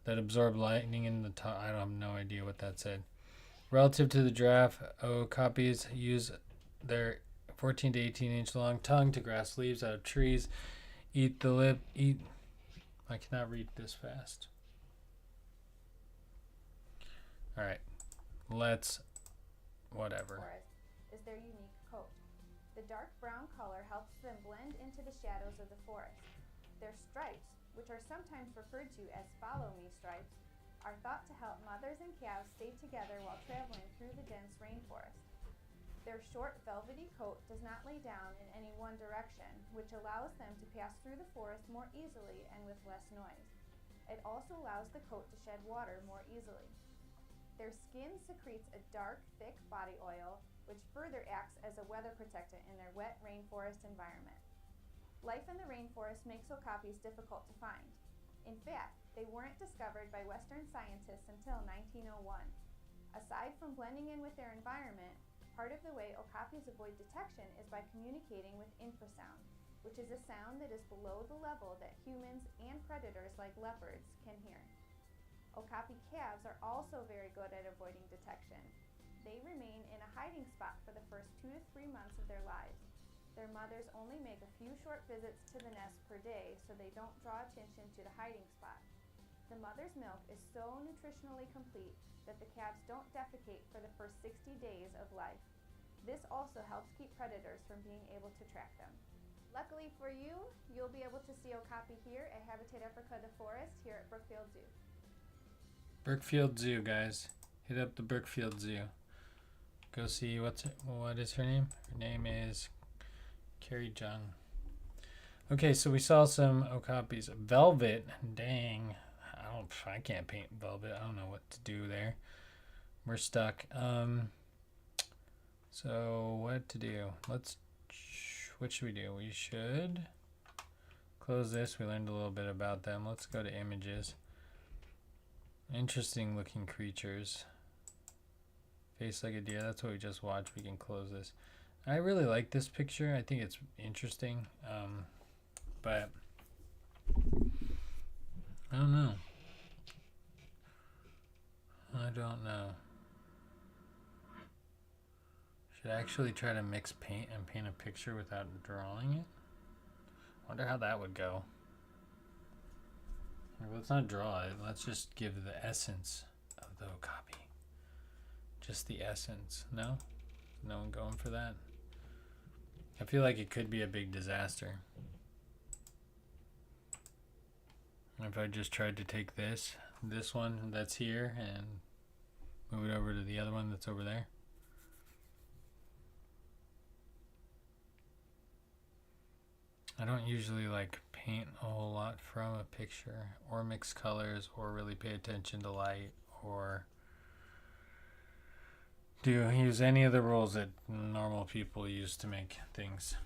that absorb lightning in the top. I have no idea what that said. Relative to the giraffe, okapis use their 14 to 18 inch long tongue to grasp leaves out of trees, I cannot read this fast. Alright, whatever. Is their unique coat. The dark brown color helps them blend into the shadows of the forest. Their stripes, which are sometimes referred to as follow-me stripes, are thought to help mothers and calves stay together while traveling through the dense rainforest. Their short, velvety coat does not lay down in any one direction, which allows them to pass through the forest more easily and with less noise. It also allows the coat to shed water more easily. Their skin secretes a dark, thick body oil, which further acts as a weather protectant in their wet rainforest environment. Life in the rainforest makes okapis difficult to find. In fact, they weren't discovered by Western scientists until 1901. Aside from blending in with their environment, part of the way okapis avoid detection is by communicating with infrasound, which is a sound that is below the level that humans and predators like leopards can hear. Okapi calves are also very good at avoiding detection. They remain in a hiding spot for the first 2 to 3 months of their lives. Their mothers only make a few short visits to the nest per day, so they don't draw attention to the hiding spot. The mother's milk is so nutritionally complete that the calves don't defecate for the first 60 days of life. This also helps keep predators from being able to track them. Luckily for you, you'll be able to see okapi here at Habitat Africa the Forest here at Brookfield Zoo. Brookfield Zoo, guys. Hit up the Brookfield Zoo. go see what is her name? Her name is Carrie Jung. Okay, so we saw some Okapis. Velvet, dang. I can't paint velvet. I don't know what to do there. We're stuck. So what to do? What should we do? We should close this. We learned a little bit about them. Let's go to images. Interesting looking creatures. Face like a deer. That's what we just watched. We can close this. I really like this picture. I think it's interesting. But I don't know. Should I actually try to mix paint and paint a picture without drawing it? Wonder how that would go. Let's not draw it. Let's just give the essence of the Okapi. Just the essence. No? No one going for that? I feel like it could be a big disaster. If I just tried to take this one that's here and move it over to the other one that's over there. I don't usually like paint a whole lot from a picture or mix colors or really pay attention to light or use any of the rules that normal people use to make things.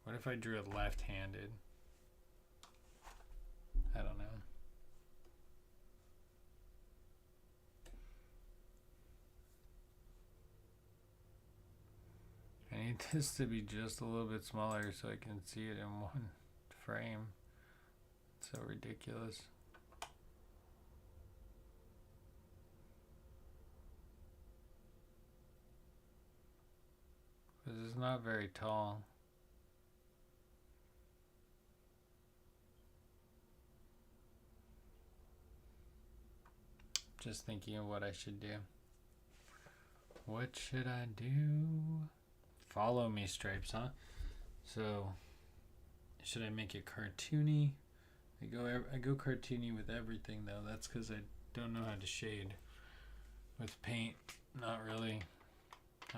What if I drew it left-handed? I don't know. I need this to be just a little bit smaller so I can see it in one frame. It's so ridiculous. This is not very tall. Just thinking of what I should do. What should I do? Follow me stripes, huh? So, should I make it cartoony? I go cartoony with everything though. That's because I don't know how to shade with paint. Not really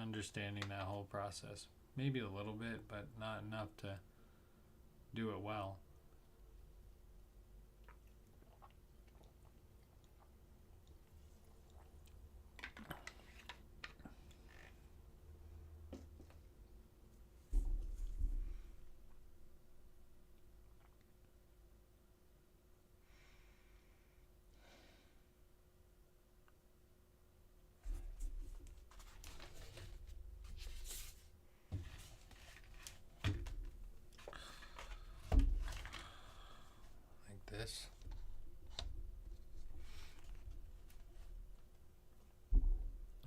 understanding that whole process. Maybe a little bit, but not enough to do it well. This.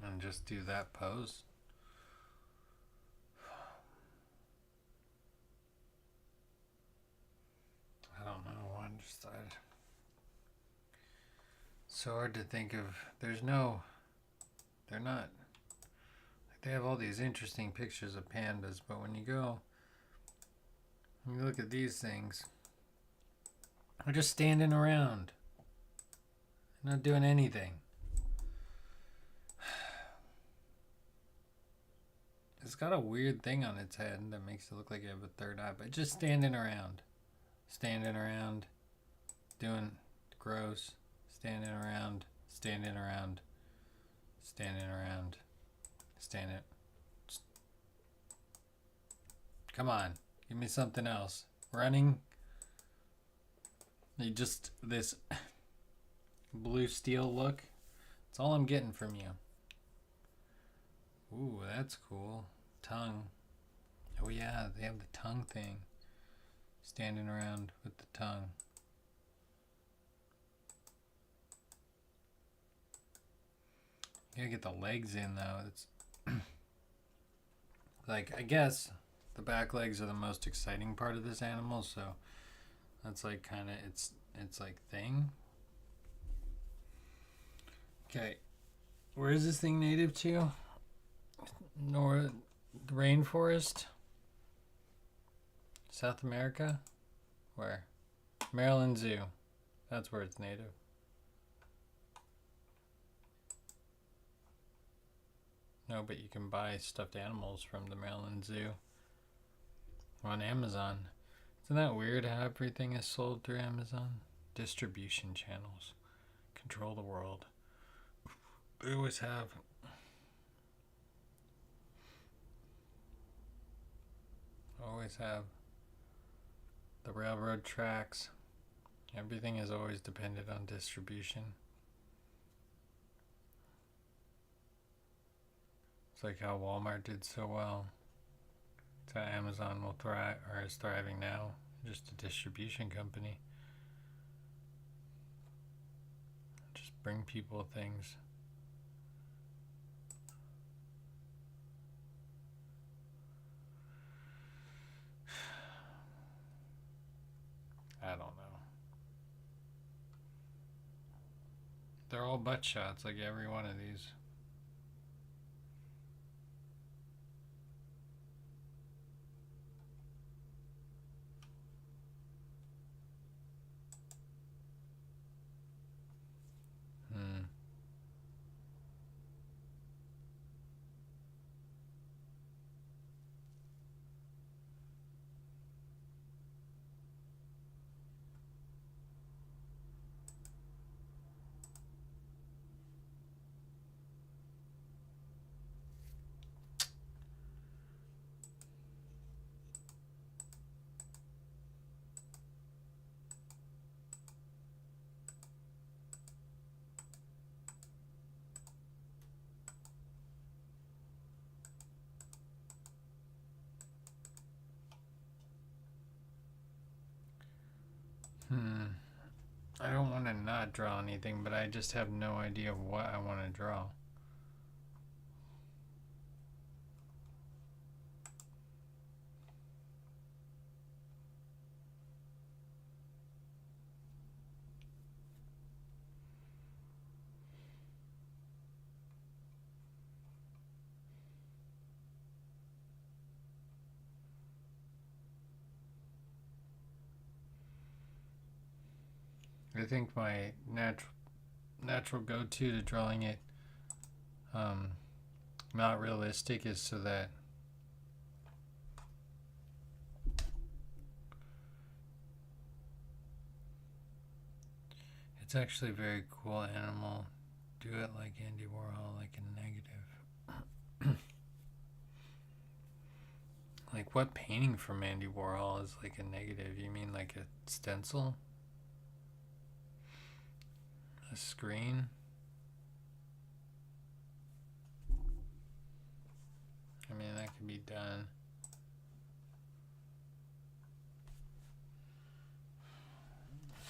And just do that pose. I don't know. One just thought. So hard to think of. They're not. Like they have all these interesting pictures of pandas, but when you look at these things. We're just standing around. Not doing anything. It's got a weird thing on its head that makes it look like it have a third eye, but just standing around. Standing around. Doing gross. Standing around. Standing around. Standing around. Standing. Come on. Give me something else. Running. Just this blue steel look. That's all I'm getting from you. Ooh, that's cool. Tongue. Oh yeah, they have the tongue thing. Standing around with the tongue. You gotta get the legs in though. It's like, I guess the back legs are the most exciting part of this animal, so that's like kind of it's like thing. Okay, where is this thing native to? North rainforest, South America. Where? Maryland Zoo. That's where it's native. No, but you can buy stuffed animals from the Maryland Zoo on Amazon. Isn't that weird how everything is sold through Amazon? Distribution channels control the world. They always have. Always have. The railroad tracks. Everything is always dependent on distribution. It's like how Walmart did so well. It's how Amazon will thrive, or is thriving now. Just a distribution company. Just bring people things. I don't know. They're all butt shots, like every one of these. I don't want to not draw anything, but I just have no idea what I want to draw. I think my natural go-to to drawing it not realistic is so that it's actually a very cool animal. Do it like Andy Warhol, like a negative. Like what painting from Andy Warhol is like a negative? You mean like a stencil? A screen? I mean, that can be done.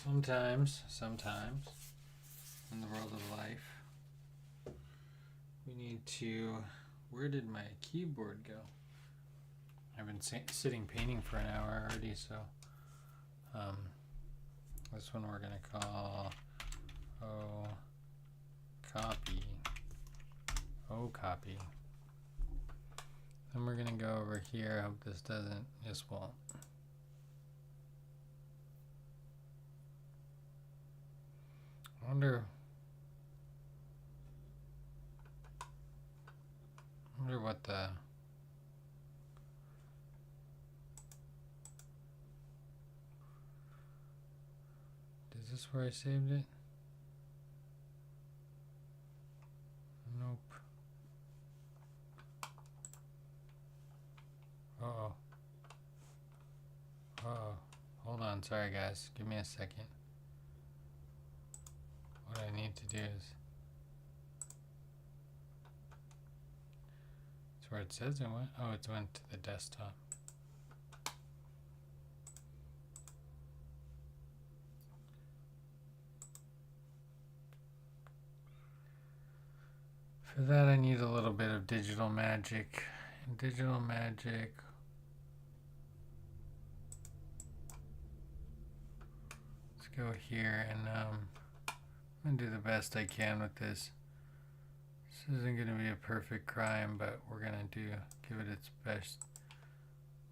Sometimes, in the world of life, we need to. Where did my keyboard go? I've been sitting painting for an hour already, so this one we're gonna call copy. Then we're gonna go over here. I hope this doesn't. This won't. I wonder what the. Is this where I saved it? Nope. Uh-oh. Hold on. Sorry, guys. Give me a second. What I need to do is... That's where it says it went. Oh, it went to the desktop. For that, I need a little bit of digital magic. Digital magic. Let's go here, and I'm going to do the best I can with this. This isn't going to be a perfect crime, but we're going to give it its best.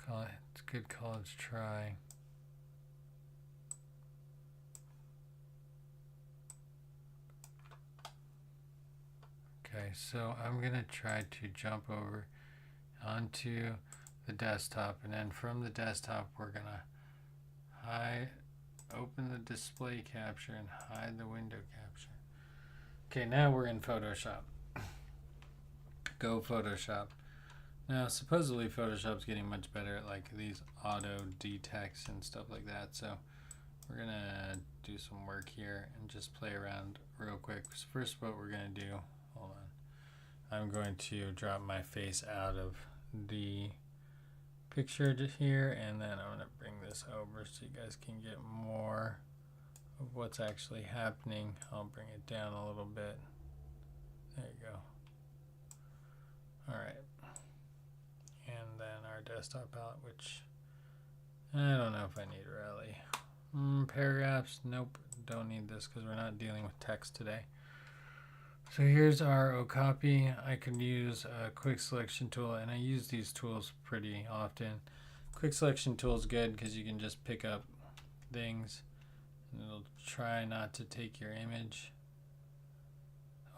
It's a good college try. Okay, so I'm gonna try to jump over onto the desktop, and then from the desktop we're gonna open the display capture and hide the window capture. Okay, now we're in Photoshop. Go Photoshop. Now supposedly Photoshop's getting much better at like these auto detects and stuff like that, so we're gonna do some work here and just play around real quick. So first what we're gonna do, hold on, I'm going to drop my face out of the picture here, and then I'm gonna bring this over so you guys can get more of what's actually happening. I'll bring it down a little bit. There you go. Alright. And then our desktop palette, which I don't know if I need really. Paragraphs, nope, don't need this because we're not dealing with text today. So here's our Okapi. I can use a quick selection tool, and I use these tools pretty often. Quick selection tool is good because you can just pick up things and it'll try not to take your image.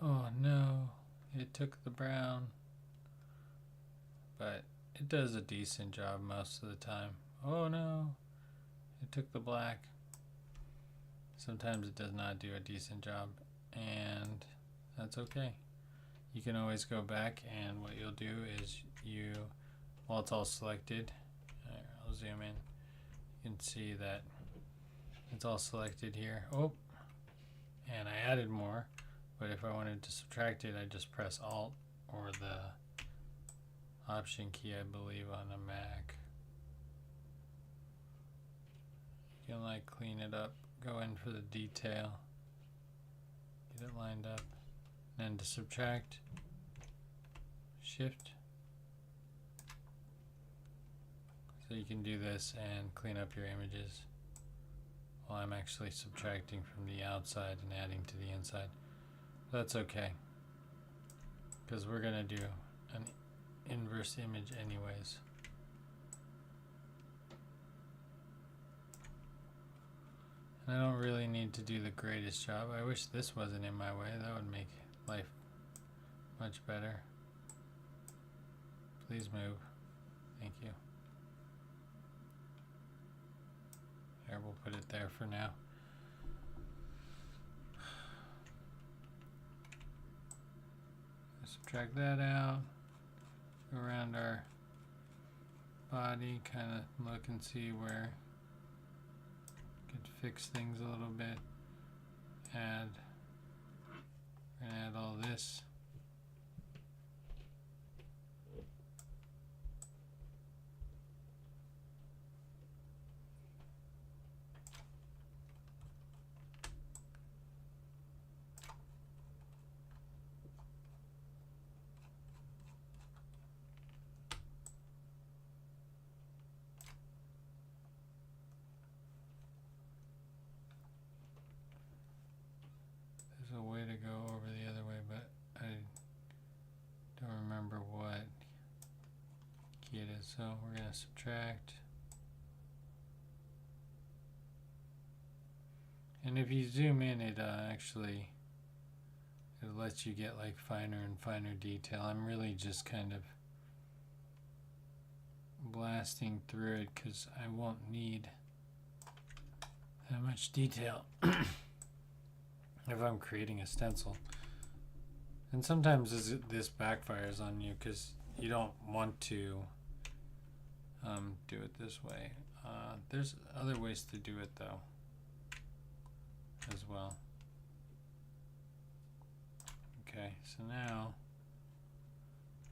Oh no, it took the brown, but it does a decent job most of the time. Oh no, it took the black. Sometimes it does not do a decent job, and that's okay. You can always go back, and what you'll do is while it's all selected, I'll zoom in, you can see that it's all selected here. Oh, and I added more, but if I wanted to subtract it, I just press Alt or the Option key, I believe, on a Mac. You can like clean it up, go in for the detail, get it lined up, and then to subtract, Shift. So you can do this and clean up your images while I'm actually subtracting from the outside and adding to the inside. That's okay, because we're gonna do an inverse image anyways. And I don't really need to do the greatest job. I wish this wasn't in my way. That would make life much better. Please move. Thank you. There, we'll put it there for now. Subtract that out. Go around our body, kind of look and see where could fix things a little bit. We're gonna add all this. There's a way to go over the other way, but I don't remember what key it is. So we're going to subtract. And if you zoom in, it actually lets you get like finer and finer detail. I'm really just kind of blasting through it because I won't need that much detail if I'm creating a stencil. And sometimes this backfires on you because you don't want to do it this way. There's other ways to do it though as well. Okay, so now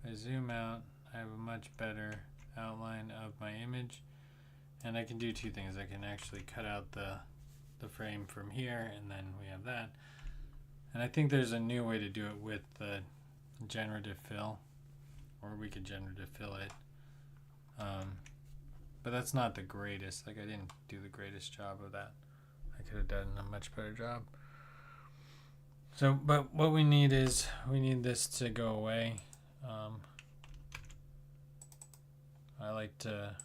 if I zoom out, I have a much better outline of my image, and I can do two things. I can actually cut out the frame from here, and then we have that. And I think there's a new way to do it with the generative fill, or we could generative fill it. But that's not the greatest. Like, I didn't do the greatest job of that. I could have done a much better job. So, but what we need is, we need this to go away. I like to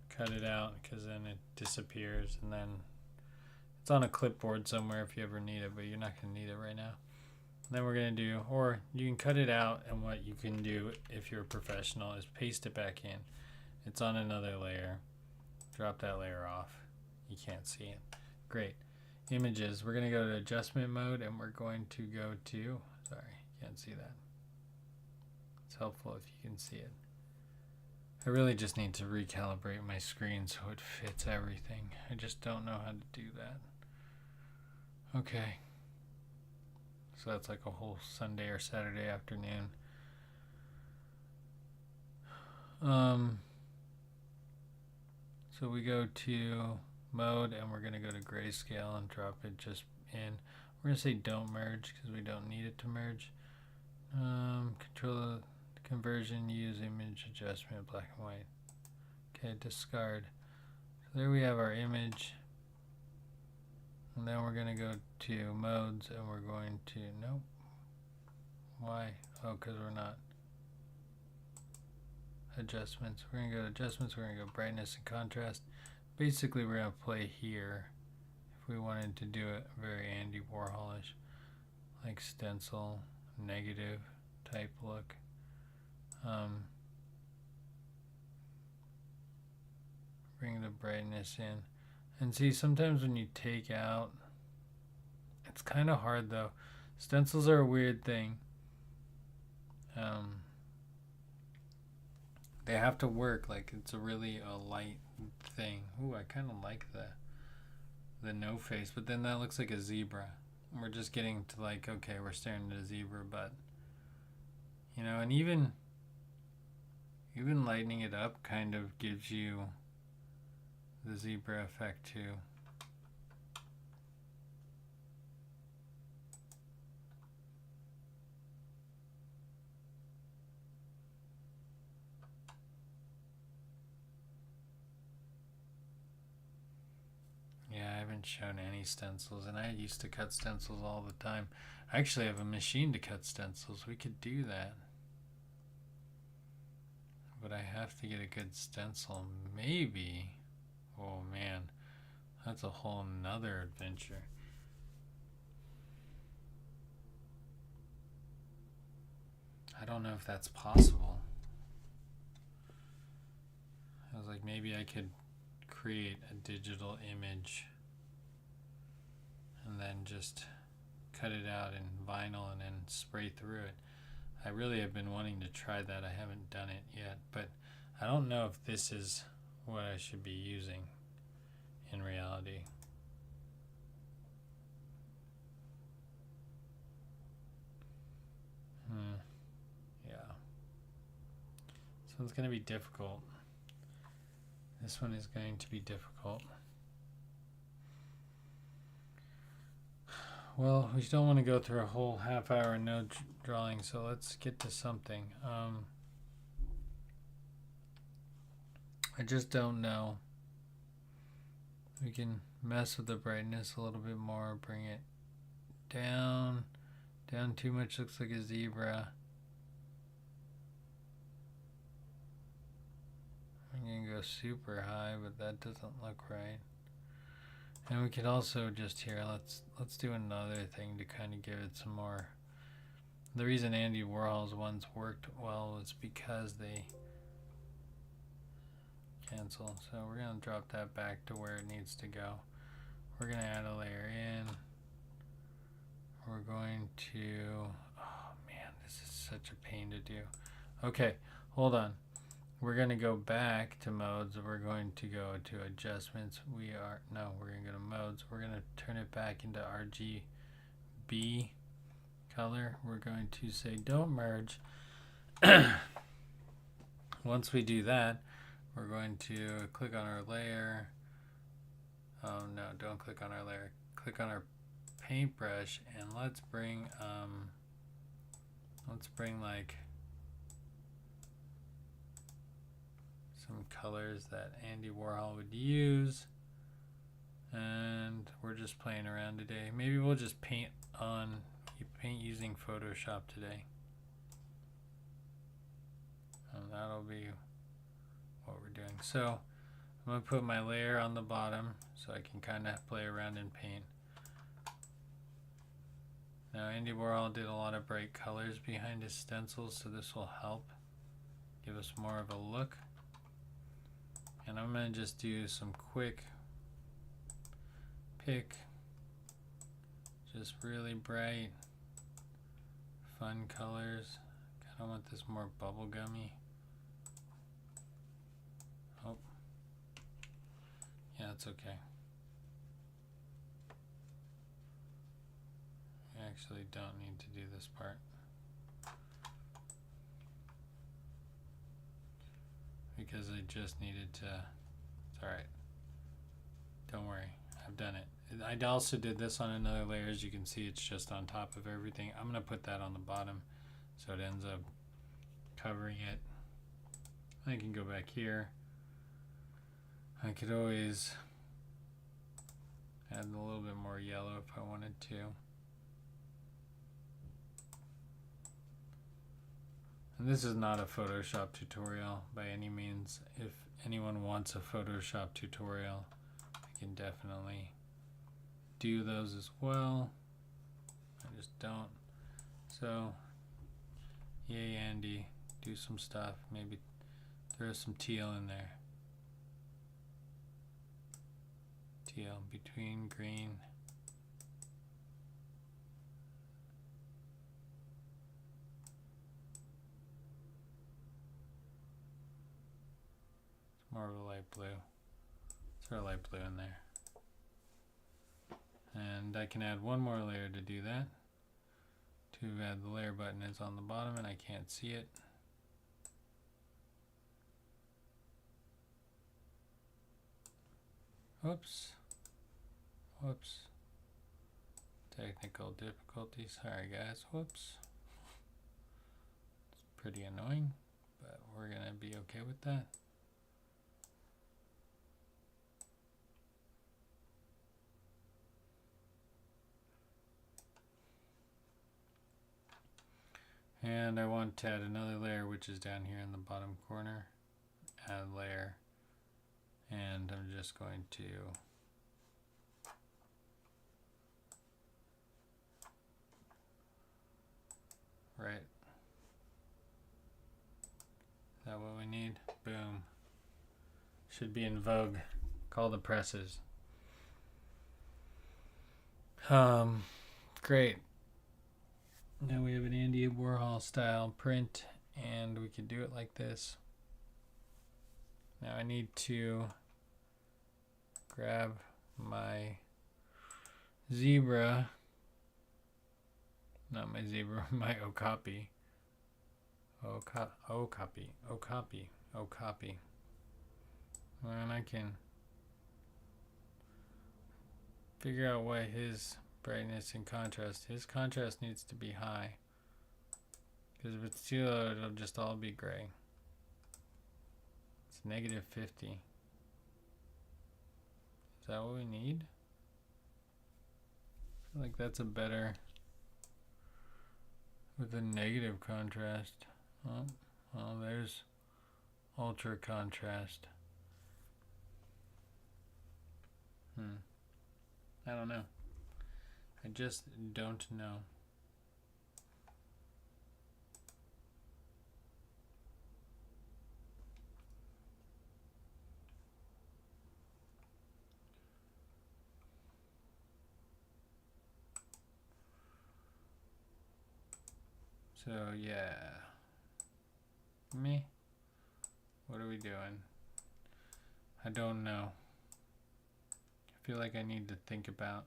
cut it out because then it disappears, and then it's on a clipboard somewhere if you ever need it, but you're not going to need it right now. Then we're going to do, or you can cut it out, and what you can do if you're a professional is paste it back in. It's on another layer. Drop that layer off. You can't see it. Great. Images. We're going to go to adjustment mode, and we're going to go to, sorry, you can't see that. It's helpful if you can see it. I really just need to recalibrate my screen so it fits everything. I just don't know how to do that. Okay. So that's like a whole Sunday or Saturday afternoon. So we go to mode, and we're going to go to grayscale and drop it just in. We're going to say don't merge because we don't need it to merge. Control the conversion, use image adjustment, black and white. Okay, discard. So there we have our image. And then we're going to go to modes, and we're going to, nope. Why? Oh, because we're not. Adjustments. We're going to go to adjustments. We're going to go brightness and contrast. Basically, we're going to play here if we wanted to do it very Andy Warholish, like stencil, negative type look. Bring the brightness in. And see, sometimes when you take out, it's kind of hard though. Stencils are a weird thing. They have to work like it's a really light thing. Ooh, I kind of like the no face, but then that looks like a zebra. We're just getting to like, okay, we're staring at a zebra, but you know, and even lightening it up kind of gives you the zebra effect too. Yeah, I haven't shown any stencils, and I used to cut stencils all the time. I actually have a machine to cut stencils. We could do that. But I have to get a good stencil. Maybe. Oh man, that's a whole nother adventure. I don't know if that's possible. I was like, maybe I could create a digital image and then just cut it out in vinyl and then spray through it. I really have been wanting to try that. I haven't done it yet, but I don't know if this is what I should be using in reality. Yeah. So it's going to be difficult. This one is going to be difficult. Well, we don't want to go through a whole half hour and no drawing, so let's get to something. I just don't know. We can mess with the brightness a little bit more, bring it down. Down too much looks like a zebra. I'm going to go super high, but that doesn't look right. And we could also just here, let's do another thing to kind of give it some more. The reason Andy Warhol's ones worked well was because they cancel. So we're going to drop that back to where it needs to go. We're going to add a layer in. We're going to, oh man, this is such a pain to do. Okay, hold on. We're going to go back to modes. We're going to go to adjustments. We're going to go to modes. We're going to turn it back into RGB color. We're going to say don't merge. Once we do that, we're going to click on our layer. Oh no, don't click on our layer. Click on our paintbrush, and let's bring like some colors that Andy Warhol would use, and we're just playing around today. Maybe we'll just paint using Photoshop today, and that'll be what we're doing. So I'm going to put my layer on the bottom so I can kind of play around in paint. Now Andy Warhol did a lot of bright colors behind his stencils, so this will help give us more of a look. And I'm going to just do some quick pick, just really bright, fun colors. Kind of want this more bubblegummy. Oh, yeah, it's okay. We actually don't need to do this part. Because I just needed to, it's alright. Don't worry, I've done it. I also did this on another layer. As you can see, it's just on top of everything. I'm going to put that on the bottom so it ends up covering it. I can go back here. I could always add a little bit more yellow if I wanted to. And this is not a Photoshop tutorial by any means. If anyone wants a Photoshop tutorial, I can definitely do those as well. I just don't. So, yay Andy, do some stuff. Maybe throw some teal in there. Teal between green. It's more of a light blue. Throw a light blue in there. And I can add one more layer to do that. To add the layer button is on the bottom and I can't see it. Whoops. Whoops. Technical difficulties. Sorry guys. Whoops. It's pretty annoying, but we're gonna be okay with that. And I want to add another layer, which is down here in the bottom corner. Add layer. And I'm just going to right. Is that what we need? Boom. Should be in vogue. Call the presses. Great. Now we have an Andy Warhol style print and we can do it like this. Now I need to grab my zebra, not my zebra, my Okapi. Okapi. And I can figure out why his brightness and contrast. His contrast needs to be high. Because if it's too low, it'll just all be gray. It's negative 50. Is that what we need? I feel like that's a better with a negative contrast. Oh, well, there's ultra contrast. I don't know. I just don't know. So yeah. Me? What are we doing? I don't know. I feel like I need to think about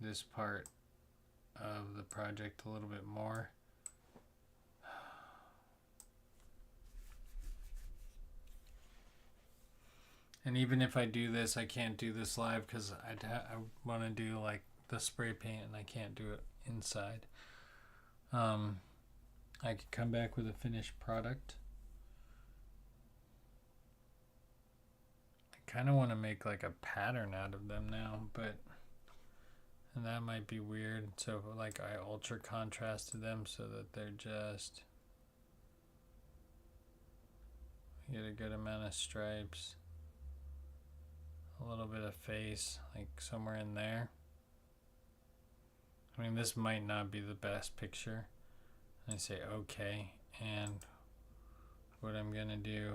this part of the project a little bit more. And even if I do this, I can't do this live because I want to do like the spray paint and I can't do it inside. I could come back with a finished product. I kind of want to make like a pattern out of them now, but and that might be weird. So like I ultra contrasted them so that they're just get a good amount of stripes, a little bit of face, like somewhere in there. I mean, this might not be the best picture. I say okay, and what I'm gonna do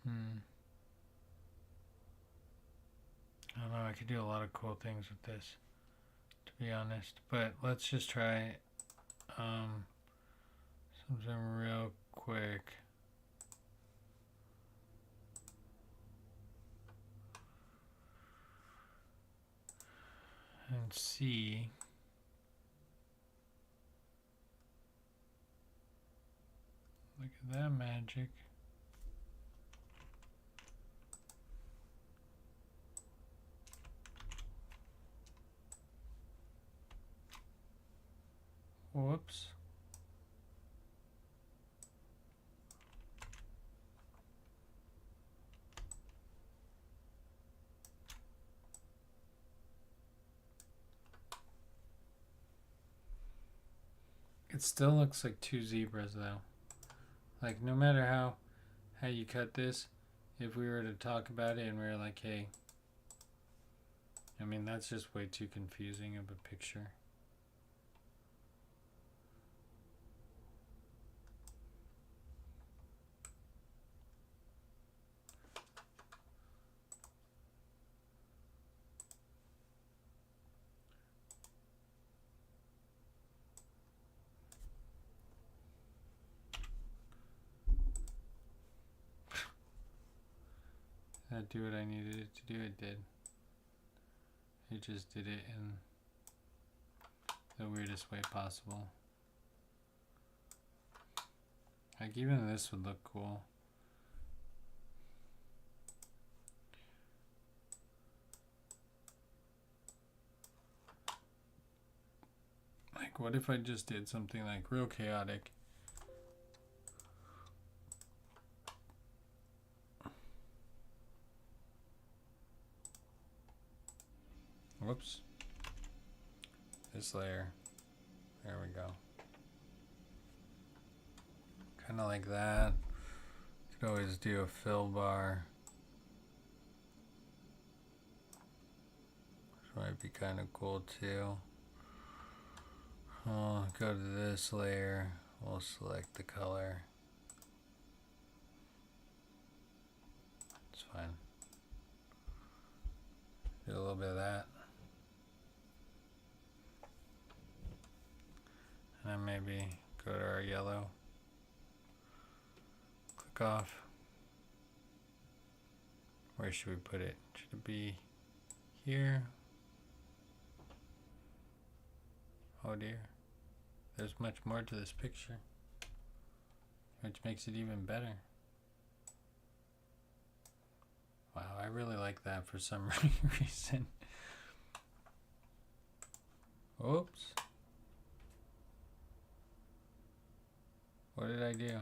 I don't know, I could do a lot of cool things with this, to be honest, but let's just try something real quick. And see. Look at that magic. Whoops. It still looks like two zebras though. Like no matter how you cut this, if we were to talk about it and we were like, hey, I mean that's just way too confusing of a picture. Did that do what I needed it to do? It did. It just did it in the weirdest way possible. Like even this would look cool. Like what if I just did something like real chaotic? Whoops. This layer. There we go. Kind of like that. Could always do a fill bar. Which might be kind of cool too. I'll go to this layer. We'll select the color. It's fine. Do a little bit of that. And maybe go to our yellow. Click off. Where should we put it? Should it be here? Oh dear. There's much more to this picture, which makes it even better. Wow, I really like that for some reason. Oops. What did I do?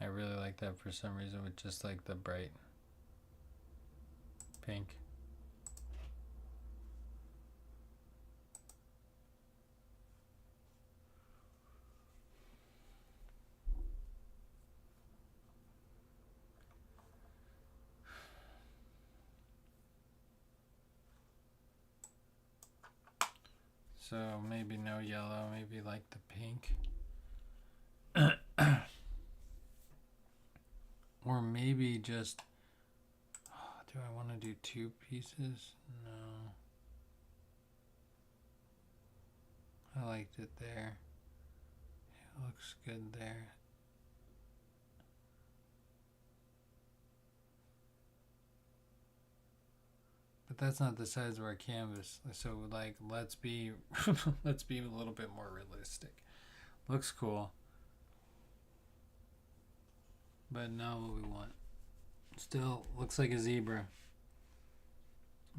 I really like that for some reason with just like the bright pink. So maybe no yellow, maybe like the pink. Or maybe just, do I want to do two pieces? No. I liked it there. It looks good there. But that's not the size of our canvas. So like, let's be let's be a little bit more realistic. Looks cool, but not what we want. Still looks like a zebra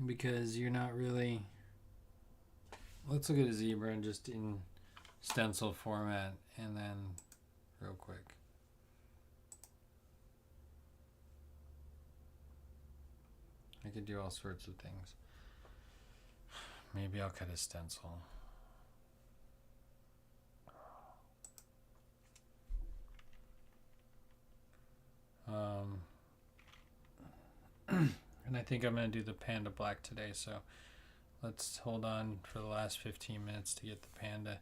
because you're not really. Let's look at a zebra and just in stencil format and then real quick. I could do all sorts of things. Maybe I'll cut a stencil. And I think I'm going to do the panda black today, so let's hold on for the last 15 minutes to get the panda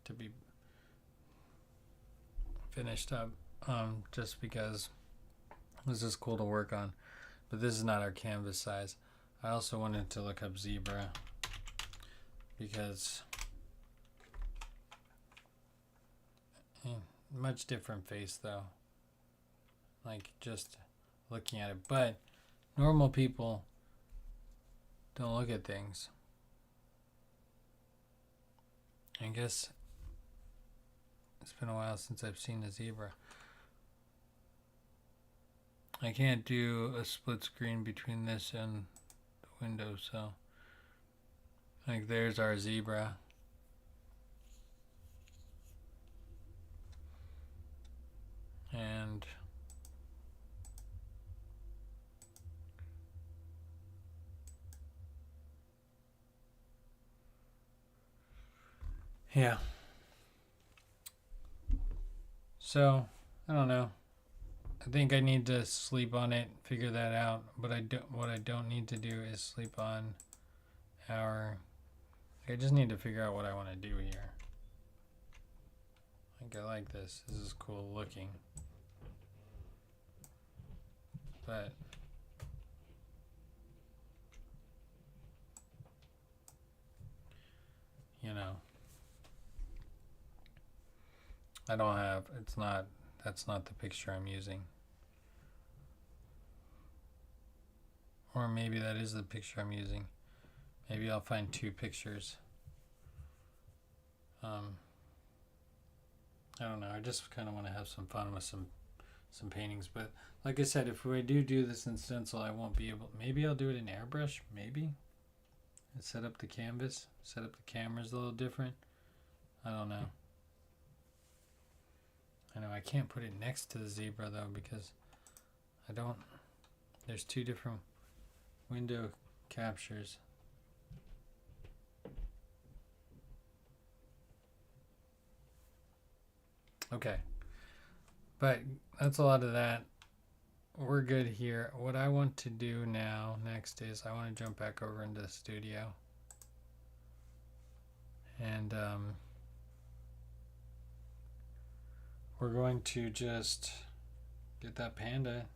to be finished up, just because this is cool to work on, but this is not our canvas size. I also wanted to look up zebra because much different face though, like just looking at it, but normal people don't look at things. I guess it's been a while since I've seen a zebra. I can't do a split screen between this and the window, so like there's our zebra. And yeah. So, I don't know. I think I need to sleep on it, figure that out. But what I don't need to do is sleep on I just need to figure out what I want to do here. I like this. This is cool looking. But you know, that's not the picture I'm using. Or maybe that is the picture I'm using. Maybe I'll find two pictures. I don't know. I just kind of want to have some fun with some paintings. But like I said, if I do this in stencil, I won't be able. Maybe I'll do it in airbrush. Maybe. And set up the canvas. Set up the cameras a little different. I don't know. I know I can't put it next to the zebra though because I don't. There's two different window captures. Okay, but that's a lot of that. We're good here. What I want to do next is I want to jump back over into the studio and we're going to just get that panda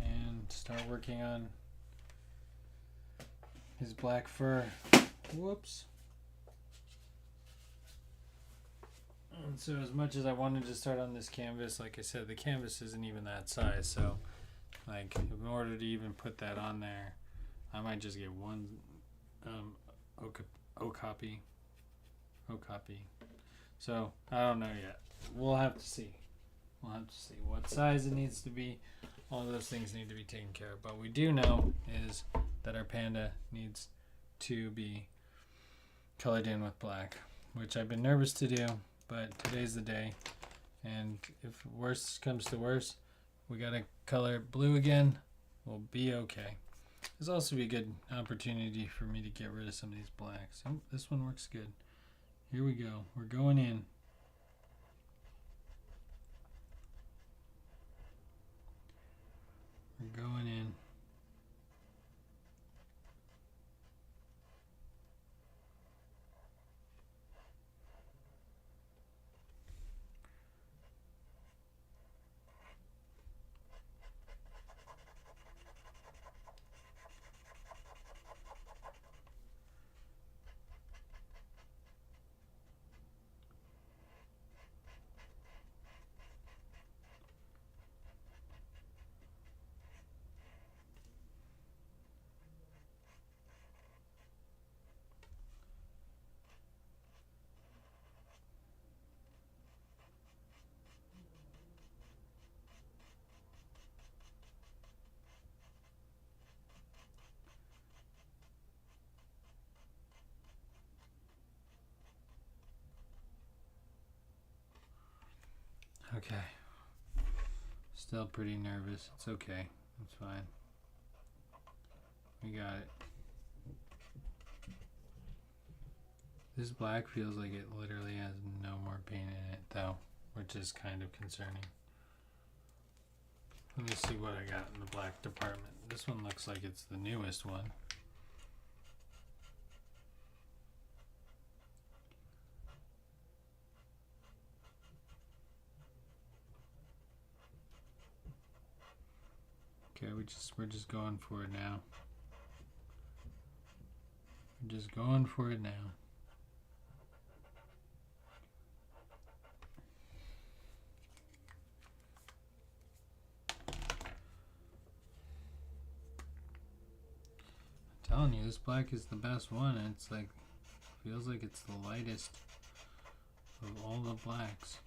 and start working on his black fur. Whoops. And so as much as I wanted to start on this canvas, like I said, the canvas isn't even that size, so like in order to even put that on there, I might just get one Okapi. So I don't know yet. We'll have to see. We'll have to see what size it needs to be. All those things need to be taken care of. But we do know is that our panda needs to be colored in with black, which I've been nervous to do. But today's the day, and if worse comes to worse, we gotta color it blue again. We'll be okay. This will also be a good opportunity for me to get rid of some of these blacks. Oh, this one works good. Here we go. We're going in. We're going in. Okay. Still pretty nervous. It's okay. It's fine. We got it. This black feels like it literally has no more paint in it though, which is kind of concerning. Let me see what I got in the black department. This one looks like it's the newest one. Okay, we're just going for it now. We're just going for it now. I'm telling you, this black is the best one. It's like, feels like it's the lightest of all the blacks.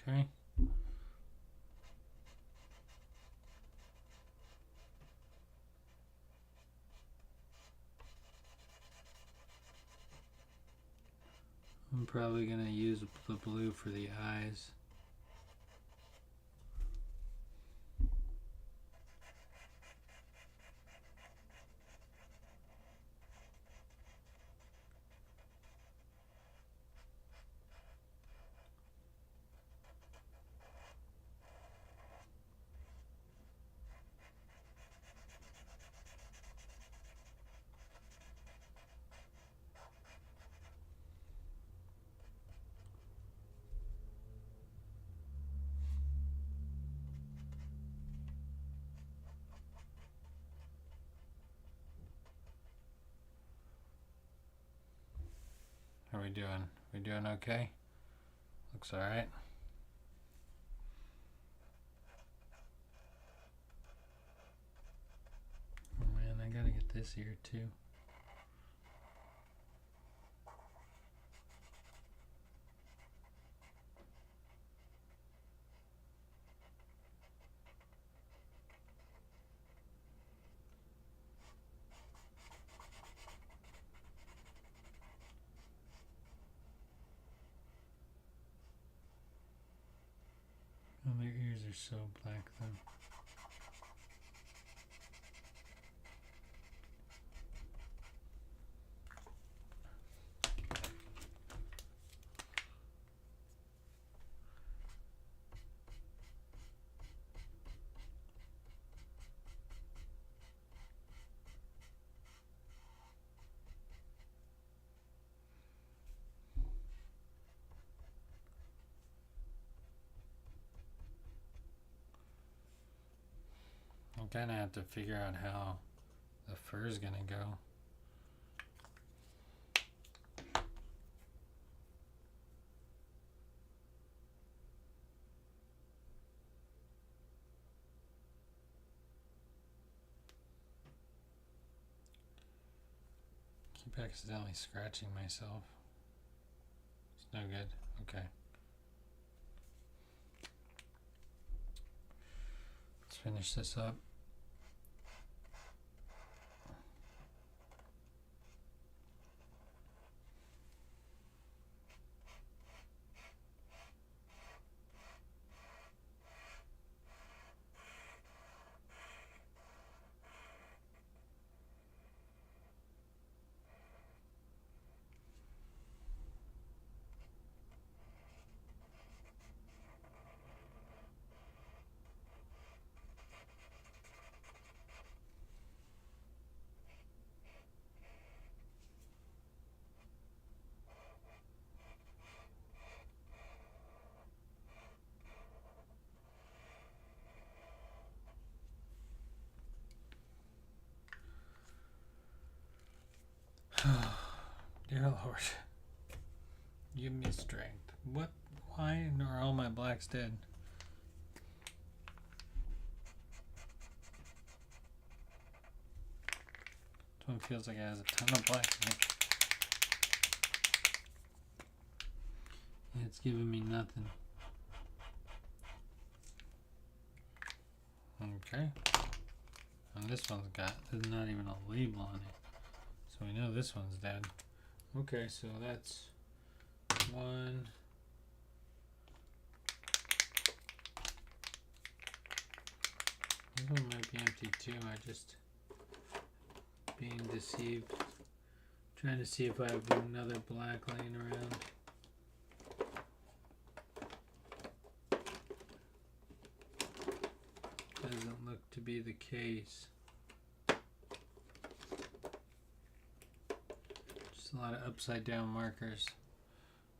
Okay. I'm probably going to use the blue for the eyes. How are we doing? We doing okay? Looks alright. Oh man, I gotta get this here too. Oh, their ears are so black though. I'm gonna have to figure out how the fur is gonna go. Keep accidentally scratching myself. It's no good. Okay. Let's finish this up. Dear Lord, give me strength. What? Why are all my blacks dead? one feels like it has a ton of black in it. Yeah, it's giving me nothing. Okay. And this one's got, There's not even a label on it. so we know this one's dead. Okay, so that's one. This one might be empty too. I just being deceived. Trying to see if I have another black laying around. Doesn't look to be the case. Just a lot of upside down markers.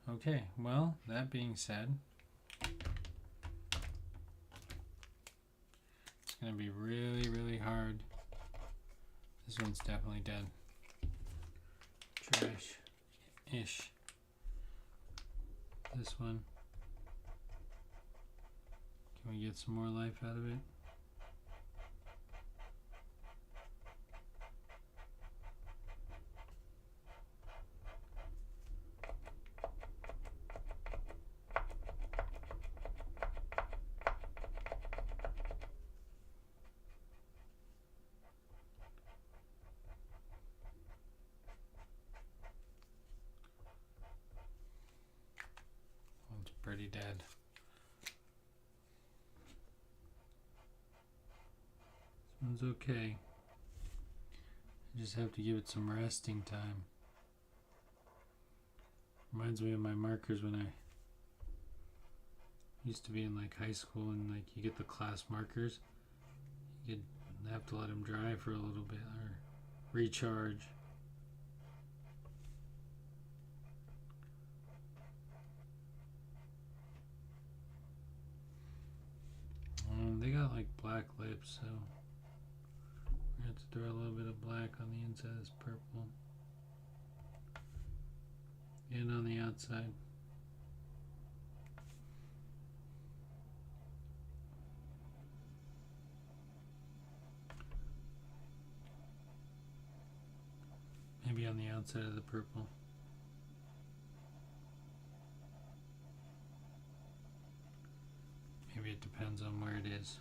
Okay, well, that being said, it's going to be really, really hard. This one's definitely dead. Trash-ish. This one. Can we get some more life out of it? One's pretty dead. This one's okay. I just have to give it some resting time. Reminds me of my markers when I used to be in like high school, and like you get the class markers. You have to let them dry for a little bit or recharge. They got like black lips, so we have to throw a little bit of black on the inside of this purple and on the outside. Maybe on the outside of the purple. Maybe it depends on where it is.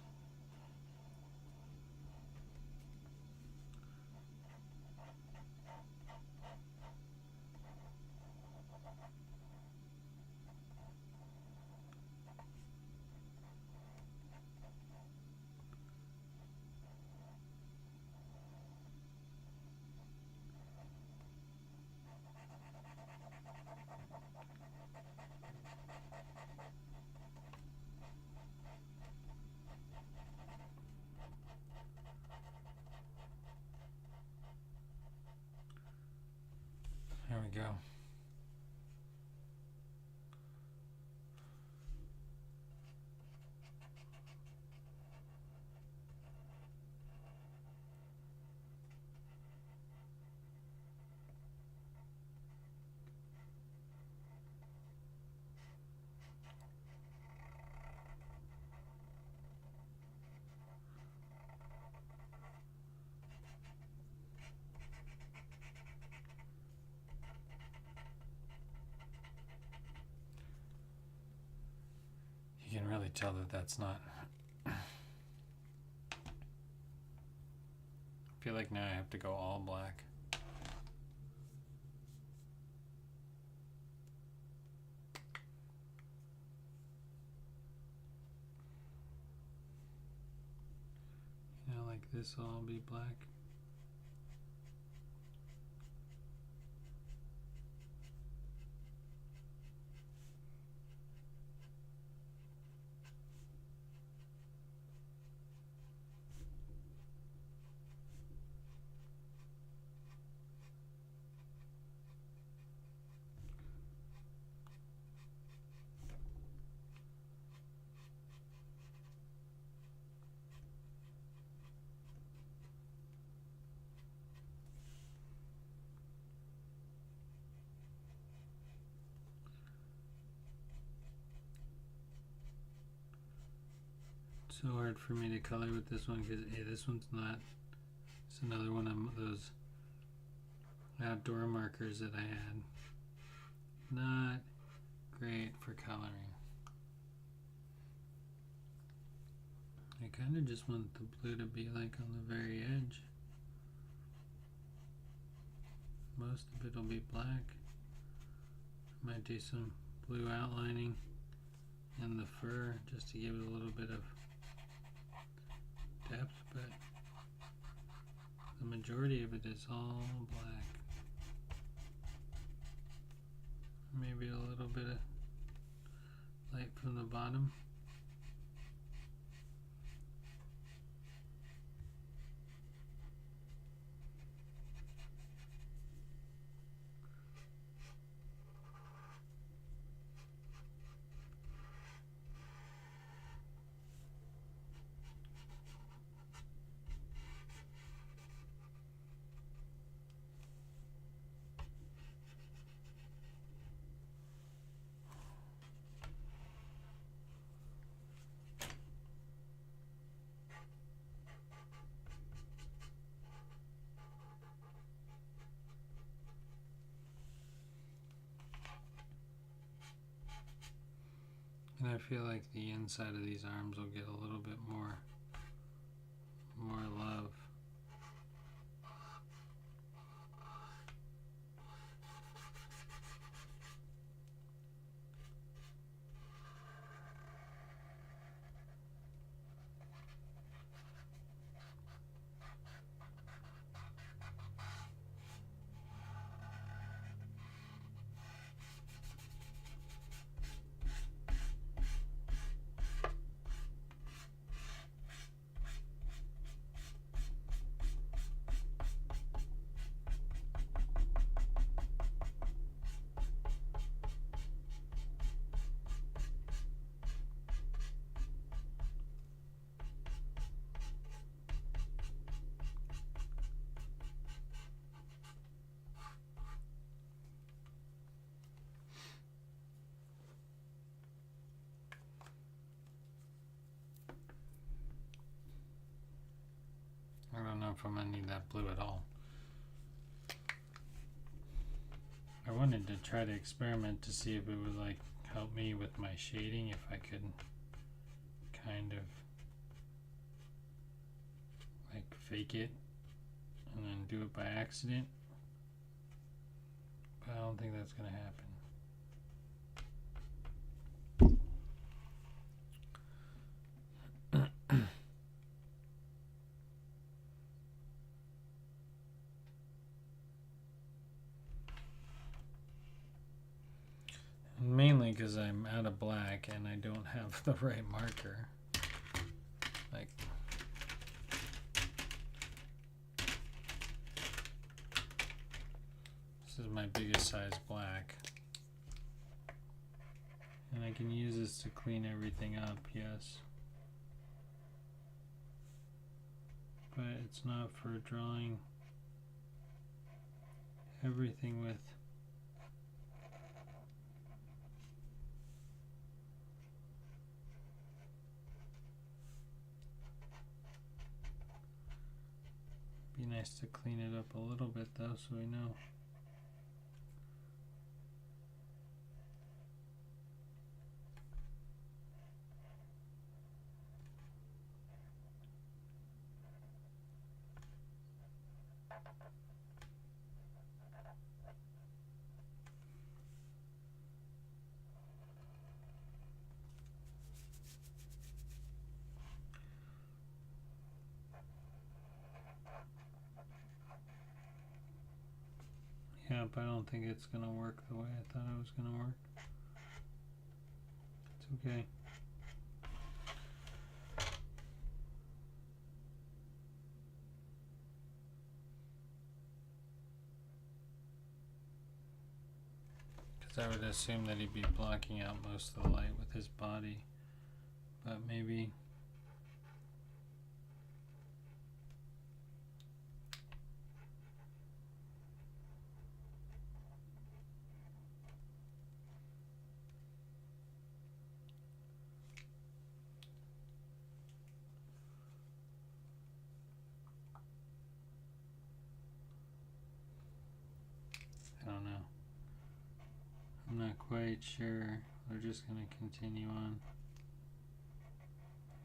There we go. You can really tell that that's not. I feel like now I have to go all black. You know, like this will all be black. So hard for me to color with this one because this one's not. It's another one of those outdoor markers that I had. Not great for coloring. I kind of just want the blue to be like on the very edge. Most of it will be black. Might do some blue outlining in the fur just to give it a little bit of depth, but the majority of it is all black. Maybe a little bit of light from the bottom. And I feel like the inside of these arms will get a little bit more love. I don't know if I'm gonna need that blue at all. I wanted to try to experiment to see if it would like help me with my shading, if I could kind of like fake it and then do it by accident, but I don't think that's gonna happen. Mainly because I'm out of black and I don't have the right marker. Like, this is my biggest size black. And I can use this to clean everything up, yes. But it's not for drawing everything with. Be nice to clean it up a little bit though, so we know. Yeah, but I don't think it's gonna work the way I thought it was gonna work. It's okay. Because I would assume that he'd be blocking out most of the light with his body, but maybe. quite sure. We're just going to continue on.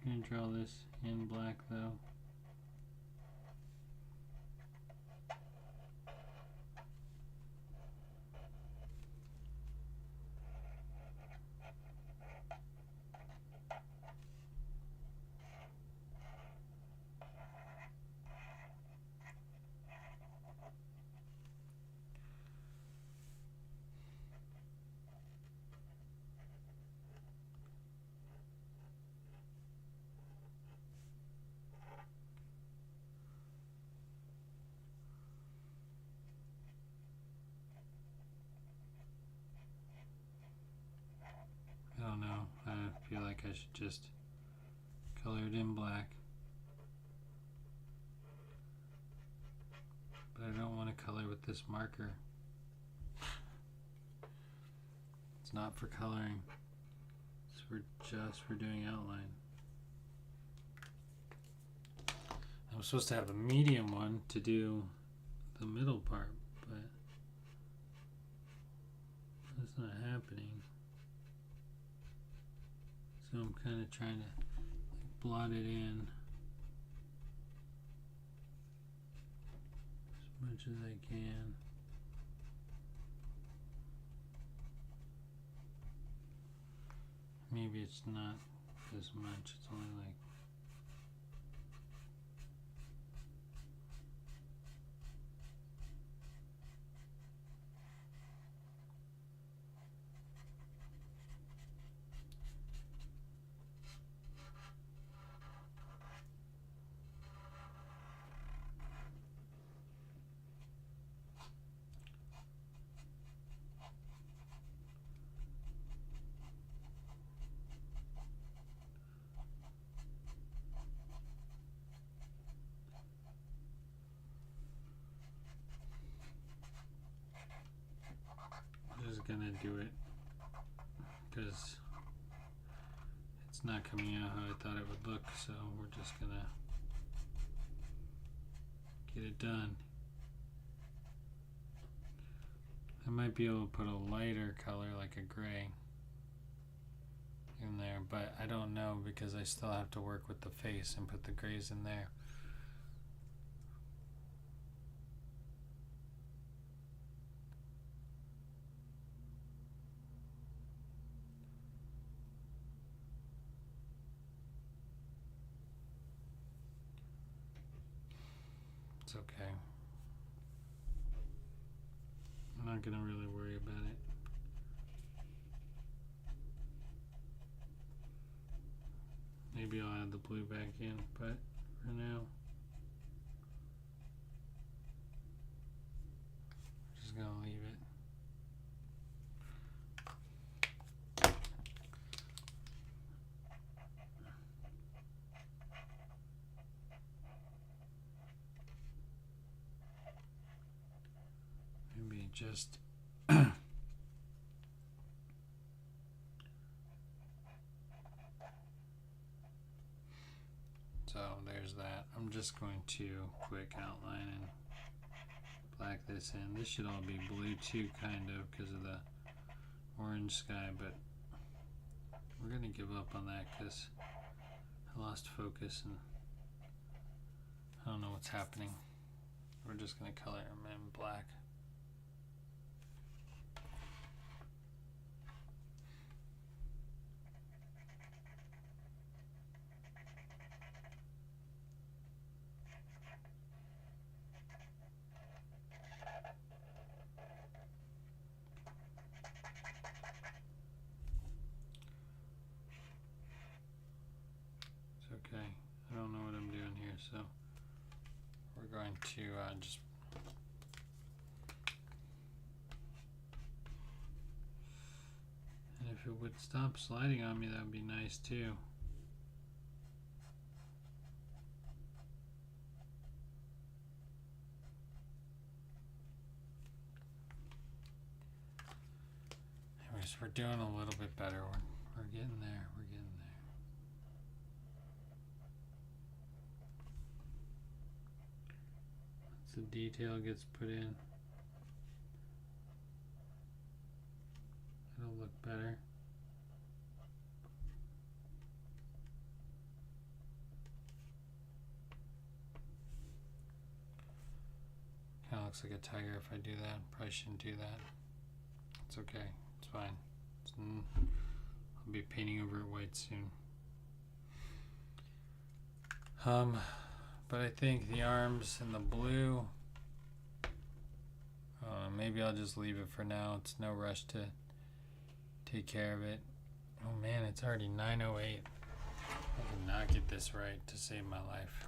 I'm going to draw this in black though. I don't know. I feel like I should just color it in black. But I don't want to color with this marker. It's not for coloring. It's just for doing outline. I'm supposed to have a medium one to do the middle part, but that's not happening. So I'm kind of trying to blot it in as much as I can. Maybe it's not as much, it's only like gonna do it because it's not coming out how I thought it would look, so we're just gonna get it done. I might be able to put a lighter color like a gray in there, but I don't know because I still have to work with the face and put the grays in there. It's okay. I'm not gonna really worry about it. Maybe I'll add the blue back in, but for now, I'm just gonna leave it. Maybe just so there's that. I'm just going to quick outline and black this in. This should all be blue too, kind of, because of the orange sky, but we're gonna give up on that because I lost focus and I don't know what's happening. We're just gonna color them in black. Okay, I don't know what I'm doing here, so we're going to just and if it would stop sliding on me, that would be nice too. Anyways, we're doing a little bit better. We're getting there. We're getting there. The detail gets put in, it'll better. Kind of looks like a tiger if I do that. Probably shouldn't do that. It's okay. It's fine. I'll be painting over it white soon. But I think the arms in the blue, maybe I'll just leave it for now. It's no rush to take care of it. Oh man, it's already 9:08. I did not get this right to save my life.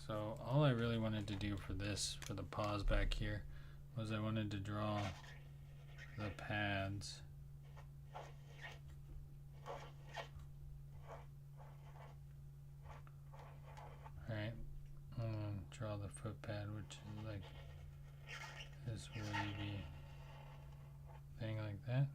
So all I really wanted to do for this, for the paws back here, was I wanted to draw the pads. Alright, I'm gonna draw the foot pad, which is like this wavy thing like that.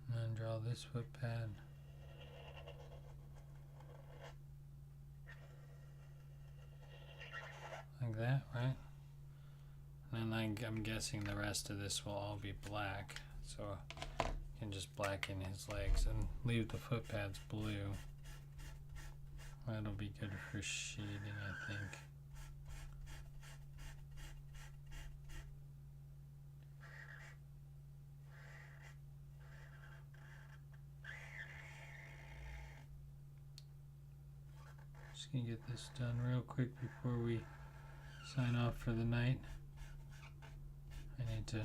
And then draw this foot pad. Like that, right? And then I'm guessing the rest of this will all be black, so I can just blacken his legs and leave the foot pads blue. That'll be good for shading, I think. Just gonna get this done real quick before we sign off for the night. I need to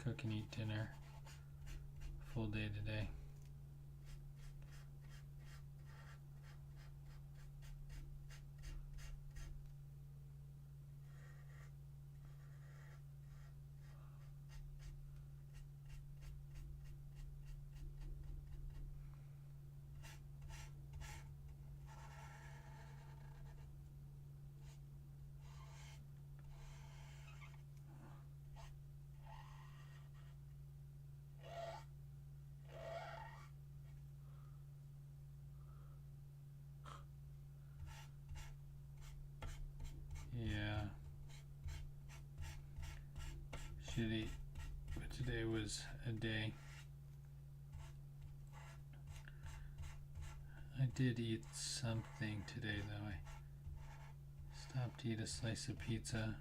cook and eat dinner. Full day today. Yeah. Should eat, but today was a day. I did eat something today though. I stopped to eat a slice of pizza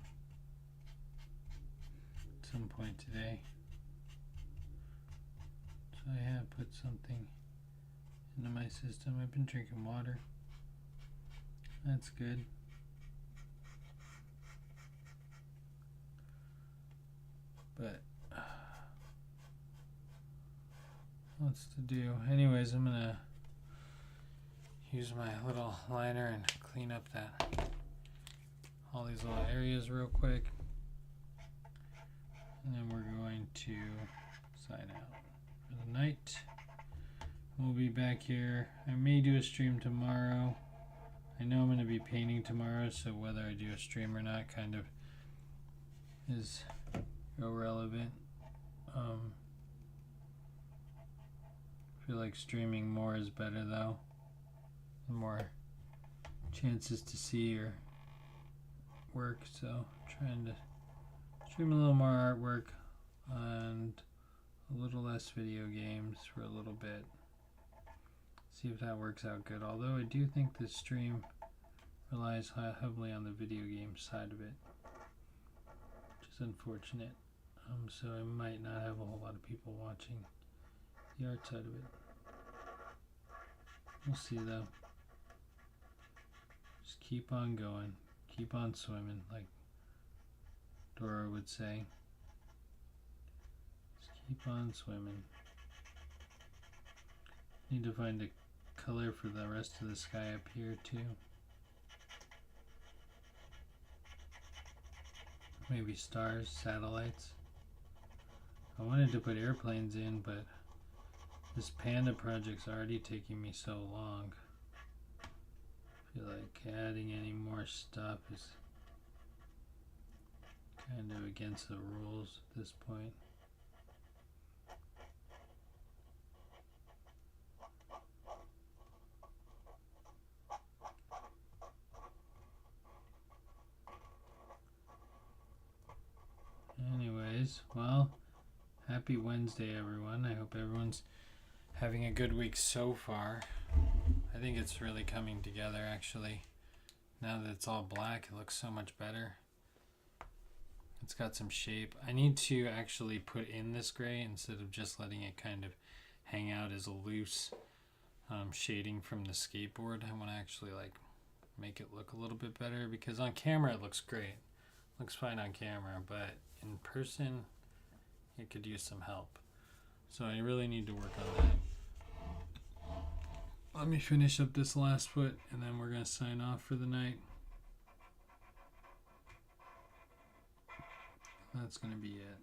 at some point today. So I have put something into my system. I've been drinking water. That's good. But lots to do. Anyways, I'm gonna use my little liner and clean up all these little areas real quick, and then we're going to sign out for the night. We'll be back here. I may do a stream tomorrow. I know I'm going to be painting tomorrow, so whether I do a stream or not kind of is irrelevant. I feel like streaming more is better though. More chances to see your work, so trying to stream a little more artwork and a little less video games for a little bit. See if that works out good. Although I do think this stream relies heavily on the video game side of it, which is unfortunate. So I might not have a whole lot of people watching the art side of it. We'll see though. Just keep on going. Keep on swimming, like Dora would say. Just keep on swimming. Need to find a color for the rest of the sky up here too. Maybe stars, satellites. I wanted to put airplanes in, but this panda project's already taking me so long. I feel like adding any more stuff is kind of against the rules at this point. Anyways, well, happy Wednesday, everyone. I hope everyone's having a good week so far. I think it's really coming together, actually. Now that it's all black, it looks so much better. It's got some shape. I need to actually put in this gray instead of just letting it kind of hang out as a loose shading from the skateboard. I want to actually like make it look a little bit better, because on camera it looks great. Looks fine on camera, but in person it could use some help. So I really need to work on that. Let me finish up this last foot and then we're going to sign off for the night. That's going to be it.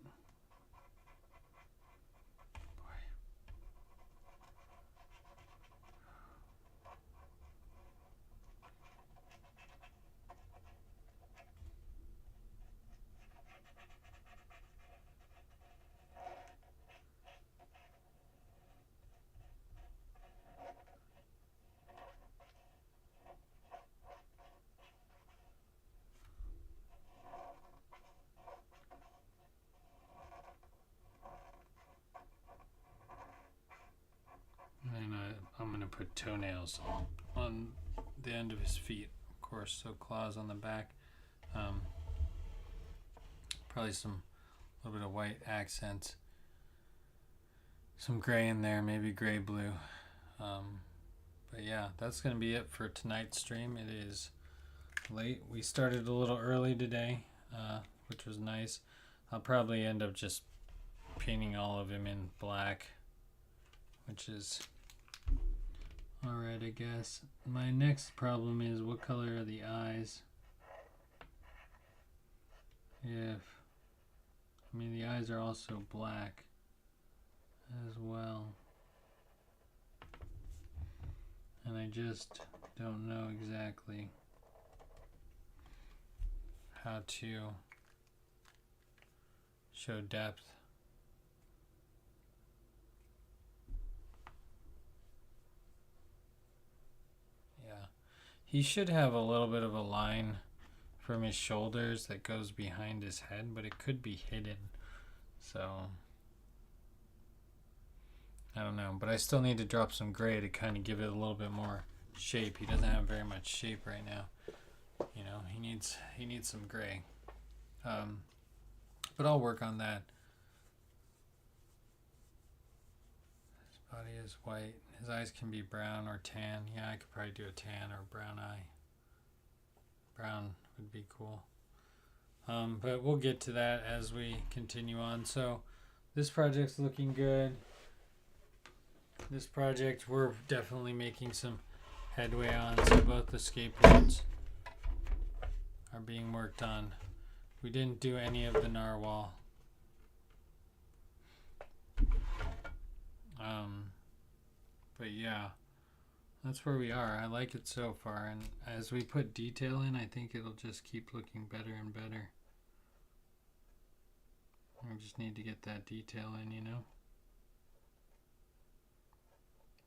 And I'm going to put toenails on the end of his feet, of course, so claws on the back. Probably some little bit of white accents. Some gray in there, maybe gray blue. But yeah, that's going to be it for tonight's stream. It is late. We started a little early today, which was nice. I'll probably end up just painting all of him in black, which is alright, I guess. My next problem is, what color are the eyes? I mean, the eyes are also black as well. And I just don't know exactly how to show depth. Yeah, he should have a little bit of a line from his shoulders that goes behind his head, but it could be hidden. So I don't know, but I still need to drop some gray to kind of give it a little bit more shape. He doesn't have very much shape right now. You know, he needs some gray. But I'll work on that. His body is white. His eyes can be brown or tan. Yeah, I could probably do a tan or brown eye. Brown would be cool. But we'll get to that as we continue on. So this project's looking good. This project we're definitely making some headway on. So both the skateboards are being worked on. We didn't do any of the narwhal. But yeah, that's where we are. I like it so far, and as we put detail in, I think it'll just keep looking better and better. We just need to get that detail in, you know?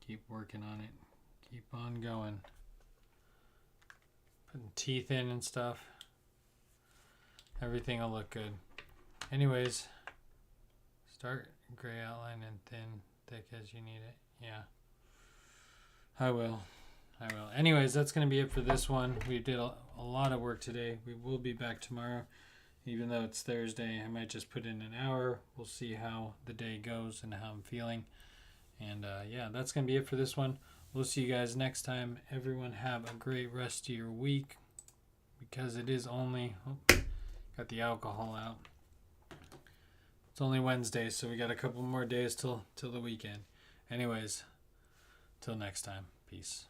Keep working on it. Keep on going. Putting teeth in and stuff. Everything will look good. Anyways, start gray outline and thin, thick as you need it. Yeah. I will. Anyways, that's going to be it for this one. We did a lot of work today. We will be back tomorrow. Even though it's Thursday, I might just put in an hour. We'll see how the day goes and how I'm feeling. And yeah, that's going to be it for this one. We'll see you guys next time. Everyone have a great rest of your week. Because it is only... Oh, got the alcohol out. It's only Wednesday, so we got a couple more days till the weekend. Anyways, till next time. Peace.